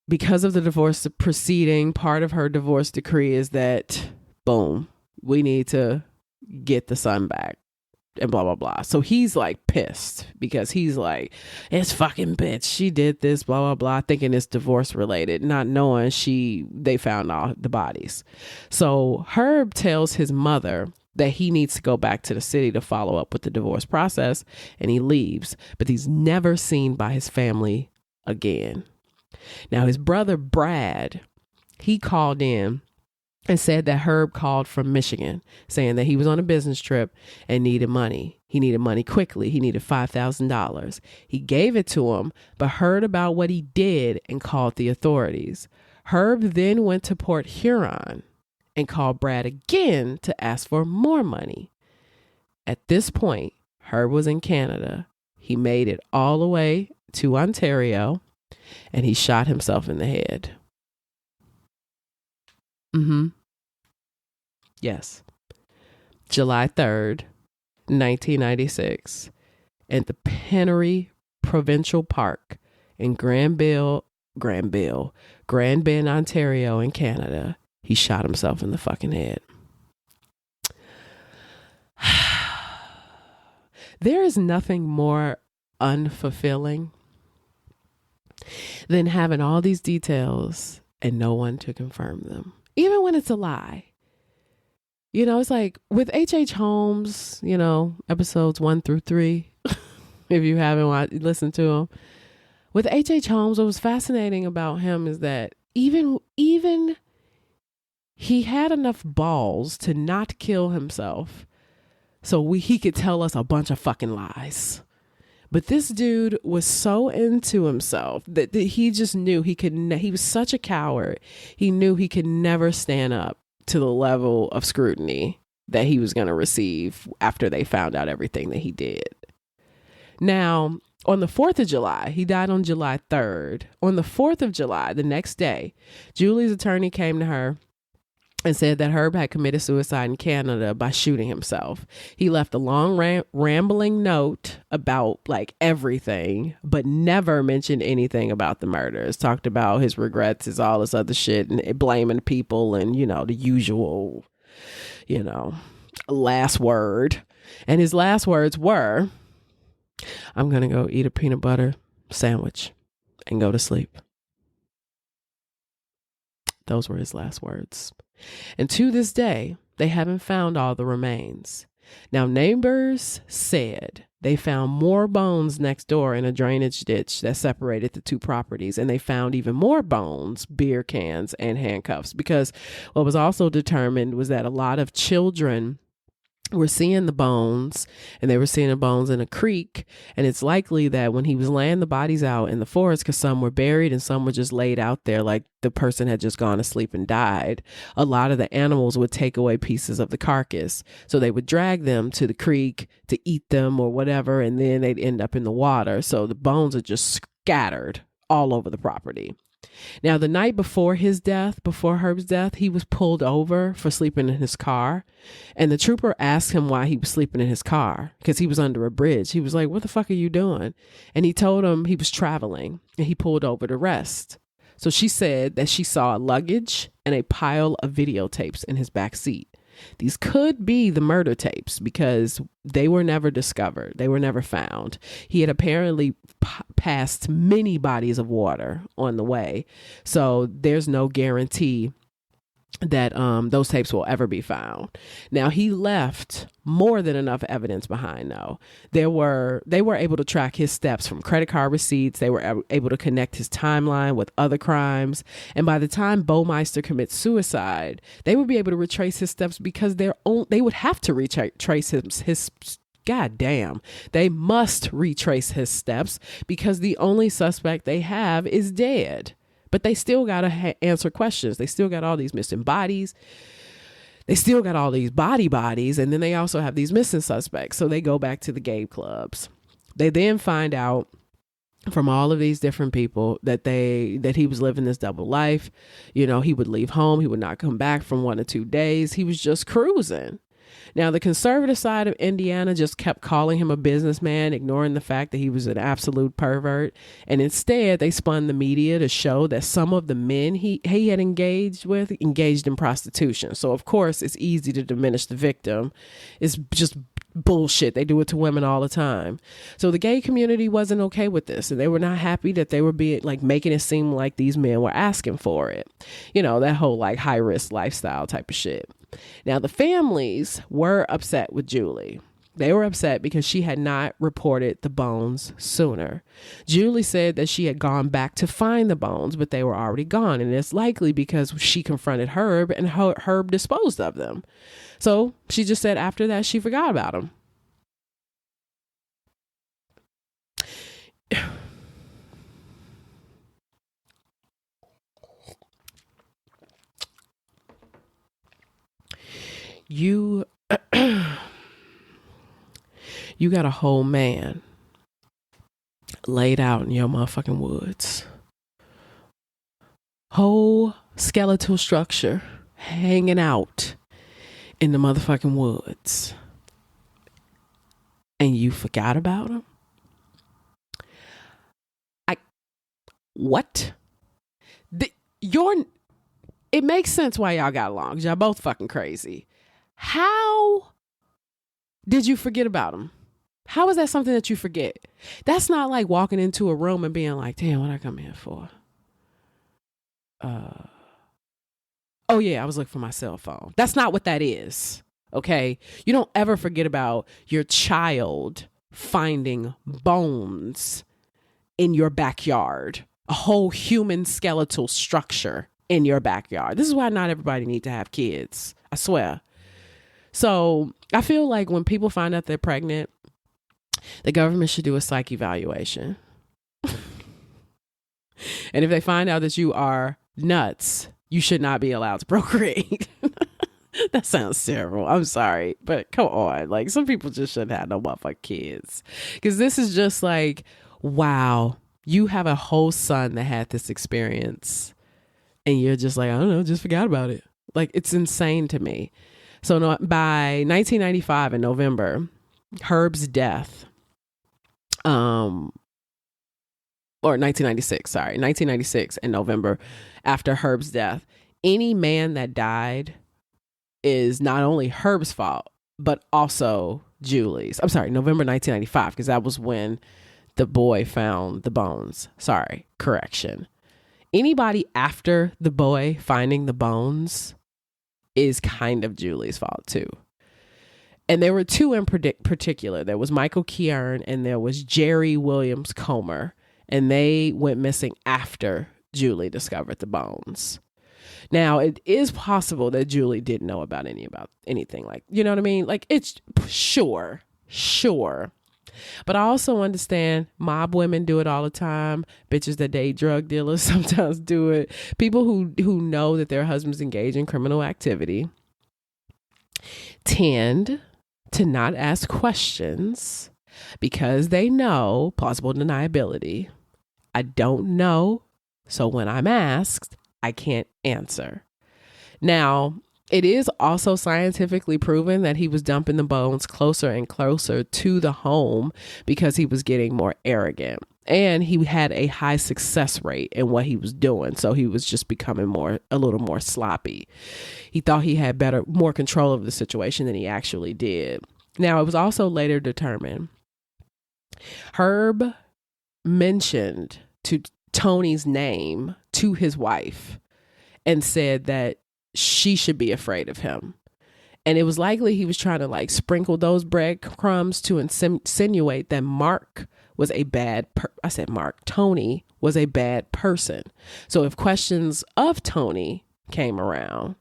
because of the divorce proceeding, part of her divorce decree is that, boom, we need to get the son back and blah, blah, blah. So he's like pissed because he's like, it's fucking bitch. She did this, blah, blah, blah, thinking it's divorce related, not knowing they found all the bodies. So Herb tells his mother that he needs to go back to the city to follow up with the divorce process, and he leaves, but he's never seen by his family again. Now, his brother, Brad, he called in and said that Herb called from Michigan saying that he was on a business trip and needed money. He needed money quickly. He needed $5,000. He gave it to him, but heard about what he did and called the authorities. Herb then went to Port Huron and called Brad again to ask for more money. At this point, Herb was in Canada. He made it all the way to Ontario and he shot himself in the head. Yes. July 3rd, 1996, at the Pennery Provincial Park in Grand Bend, Ontario in Canada. He shot himself in the fucking head. There is nothing more unfulfilling than having all these details and no one to confirm them, even when it's a lie. You know, it's like with H.H. Holmes, you know, episodes 1 through 3, if you haven't listened to him. With H.H. Holmes, what was fascinating about him is that even he had enough balls to not kill himself so he could tell us a bunch of fucking lies. But this dude was so into himself that he just knew he was such a coward. He knew he could never stand up to the level of scrutiny that he was going to receive after they found out everything that he did. Now, on the 4th of July, he died on July 3rd. On the 4th of July, the next day, Julie's attorney came to her and said that Herb had committed suicide in Canada by shooting himself. He left a long rambling note about like everything, but never mentioned anything about the murders. Talked about his regrets, his all this other shit, and blaming people and, you know, the usual, you know, last word. And his last words were, "I'm going to go eat a peanut butter sandwich and go to sleep." Those were his last words. And to this day, they haven't found all the remains. Now, neighbors said they found more bones next door in a drainage ditch that separated the two properties. And they found even more bones, beer cans, and handcuffs. Because what was also determined was that a lot of children were seeing the bones, and they were seeing the bones in a creek. And it's likely that when he was laying the bodies out in the forest, because some were buried and some were just laid out there like the person had just gone to sleep and died, a lot of the animals would take away pieces of the carcass. So they would drag them to the creek to eat them or whatever, and then they'd end up in the water. So the bones are just scattered all over the property. Now, the night before Herb's death, he was pulled over for sleeping in his car. And the trooper asked him why he was sleeping in his car, because he was under a bridge. He was like, "What the fuck are you doing?" And he told him he was traveling, and he pulled over to rest. So she said that she saw luggage and a pile of videotapes in his back seat. These could be the murder tapes because they were never discovered. They were never found. He had apparently passed many bodies of water on the way. So there's no guarantee that those tapes will ever be found. Now, he left more than enough evidence behind, though. They were able to track his steps from credit card receipts. They were able to connect his timeline with other crimes. And by the time Baumeister commits suicide, they would be able to retrace his steps because they would have to retrace his God damn, they must retrace his steps because the only suspect they have is dead. But they still got to answer questions. They still got all these missing bodies. They still got all these bodies. And then they also have these missing suspects. So they go back to the gay clubs. They then find out from all of these different people that he was living this double life. You know, he would leave home. He would not come back from 1 to 2 days. He was just cruising. Now, the conservative side of Indiana just kept calling him a businessman, ignoring the fact that he was an absolute pervert. And instead, they spun the media to show that some of the men he had engaged in prostitution. So, of course, it's easy to diminish the victim. It's just bullshit. They do it to women all the time. So the gay community wasn't okay with this, and they were not happy that they were being like making it seem like these men were asking for it. You know, that whole like high risk lifestyle type of shit. Now, the families were upset with Julie. They were upset because she had not reported the bones sooner. Julie said that she had gone back to find the bones, but they were already gone. And it's likely because she confronted Herb and Herb disposed of them. So she just said after that, she forgot about them. You got a whole man laid out in your motherfucking woods. Whole skeletal structure hanging out in the motherfucking woods. And you forgot about him? What? It makes sense why y'all got along. Y'all both fucking crazy. How did you forget about him? How is that something that you forget? That's not like walking into a room and being like, damn, what I come here for? Oh yeah, I was looking for my cell phone. That's not what that is. Okay. You don't ever forget about your child finding bones in your backyard, a whole human skeletal structure in your backyard. This is why not everybody needs to have kids. I swear. So I feel like when people find out they're pregnant, the government should do a psych evaluation. And if they find out that you are nuts, you should not be allowed to procreate. That sounds terrible. I'm sorry, but come on. Like, some people just shouldn't have no motherfucking kids. Because this is just like, wow, you have a whole son that had this experience. And you're just like, I don't know, just forgot about it. Like, it's insane to me. So by 1995 in November, Herb's death, or 1996 in November, after Herb's death, any man that died is not only Herb's fault, but also Julie's. I'm sorry, November 1995, because that was when the boy found the bones. Sorry, correction. Anybody after the boy finding the bones is kind of Julie's fault too. And there were two in particular. There was Michael Kieran and there was Jerry Williams Comer. And they went missing after Julie discovered the bones. Now, it is possible that Julie didn't know about anything, like, you know what I mean? Like, it's sure. But I also understand mob women do it all the time. Bitches that date drug dealers sometimes do it. People who know that their husbands engage in criminal activity tend to not ask questions because they know plausible deniability. I don't know. So when I'm asked, I can't answer. Now, it is also scientifically proven that he was dumping the bones closer and closer to the home because he was getting more arrogant. And he had a high success rate in what he was doing. So he was just becoming a little more sloppy. He thought he had more control of the situation than he actually did. Now, it was also later determined. Herb mentioned to Tony's name to his wife and said that she should be afraid of him. And it was likely he was trying to like sprinkle those breadcrumbs to insinuate that Tony was a bad person. So if questions of Tony came around,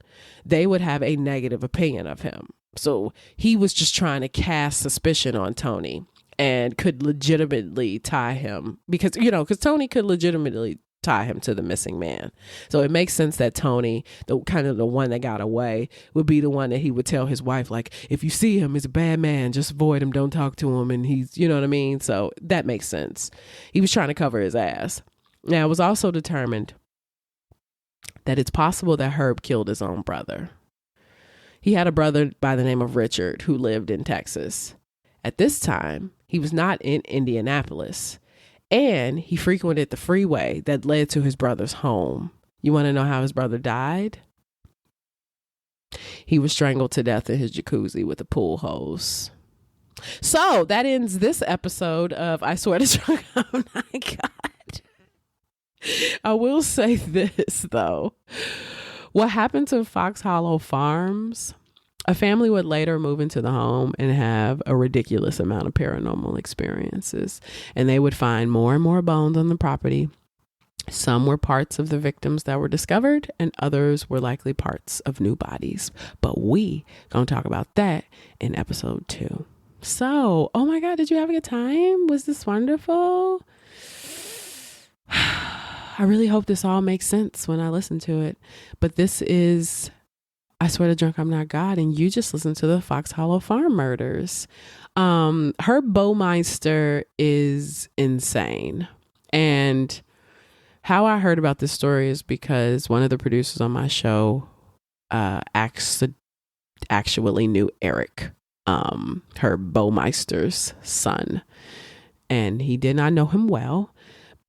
they would have a negative opinion of him. So he was just trying to cast suspicion on Tony and could legitimately tie him because Tony could legitimately tie him to the missing man. So it makes sense that Tony, the one that got away, would be the one that he would tell his wife, like, if you see him, he's a bad man, just avoid him, don't talk to him. And he's, you know what I mean? So that makes sense. He was trying to cover his ass. Now, it was also determined that it's possible that Herb killed his own brother. He had a brother by the name of Richard who lived in Texas. At this time, he was not in Indianapolis. And he frequented the freeway that led to his brother's home. You want to know how his brother died? He was strangled to death in his jacuzzi with a pool hose. So that ends this episode of I Swear to Drunk. Oh my God. I will say this, though. What happened to Fox Hollow Farms? A family would later move into the home and have a ridiculous amount of paranormal experiences. And they would find more and more bones on the property. Some were parts of the victims that were discovered, and others were likely parts of new bodies. But we gonna talk about that in episode 2. So, oh my God, did you have a good time? Was this wonderful? I really hope this all makes sense when I listen to it. But this is I swear to drunk, I'm not God. And you just listened to the Fox Hollow Farm murders. Herb Baumeister is insane. And how I heard about this story is because one of the producers on my show actually knew Eric, Herb Baumeister's son. And he did not know him well,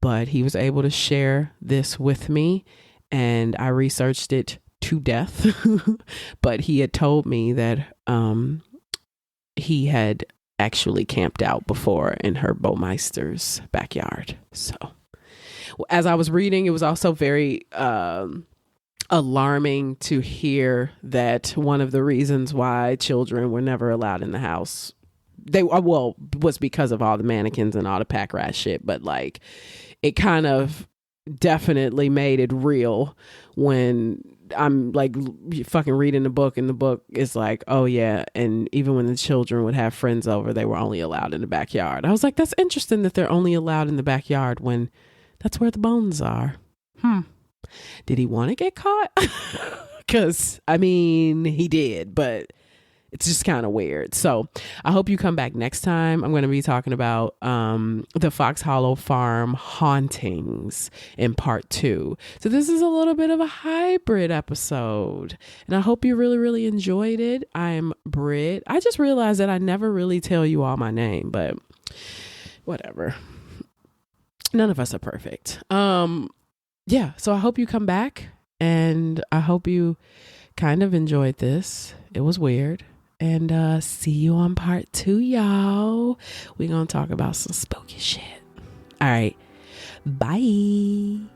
but he was able to share this with me. And I researched it to death. But he had told me that he had actually camped out before in Herb Baumeister's backyard. So as I was reading, it was also very alarming to hear that one of the reasons why children were never allowed in the house was because of all the mannequins and all the pack rat shit. But like, it kind of definitely made it real when I'm like fucking reading the book, and the book is like, oh yeah, and even when the children would have friends over, they were only allowed in the backyard. I was like, that's interesting that they're only allowed in the backyard when that's where the bones are. Did he want to get caught? Because I mean, he did, but it's just kind of weird. So I hope you come back next time. I'm going to be talking about the Fox Hollow Farm hauntings in part 2. So this is a little bit of a hybrid episode, and I hope you really, really enjoyed it. I'm Britt. I just realized that I never really tell you all my name, but whatever. None of us are perfect. Yeah, so I hope you come back, and I hope you kind of enjoyed this. It was weird. And see you on part 2, y'all. We're going to talk about some spooky shit. All right. Bye.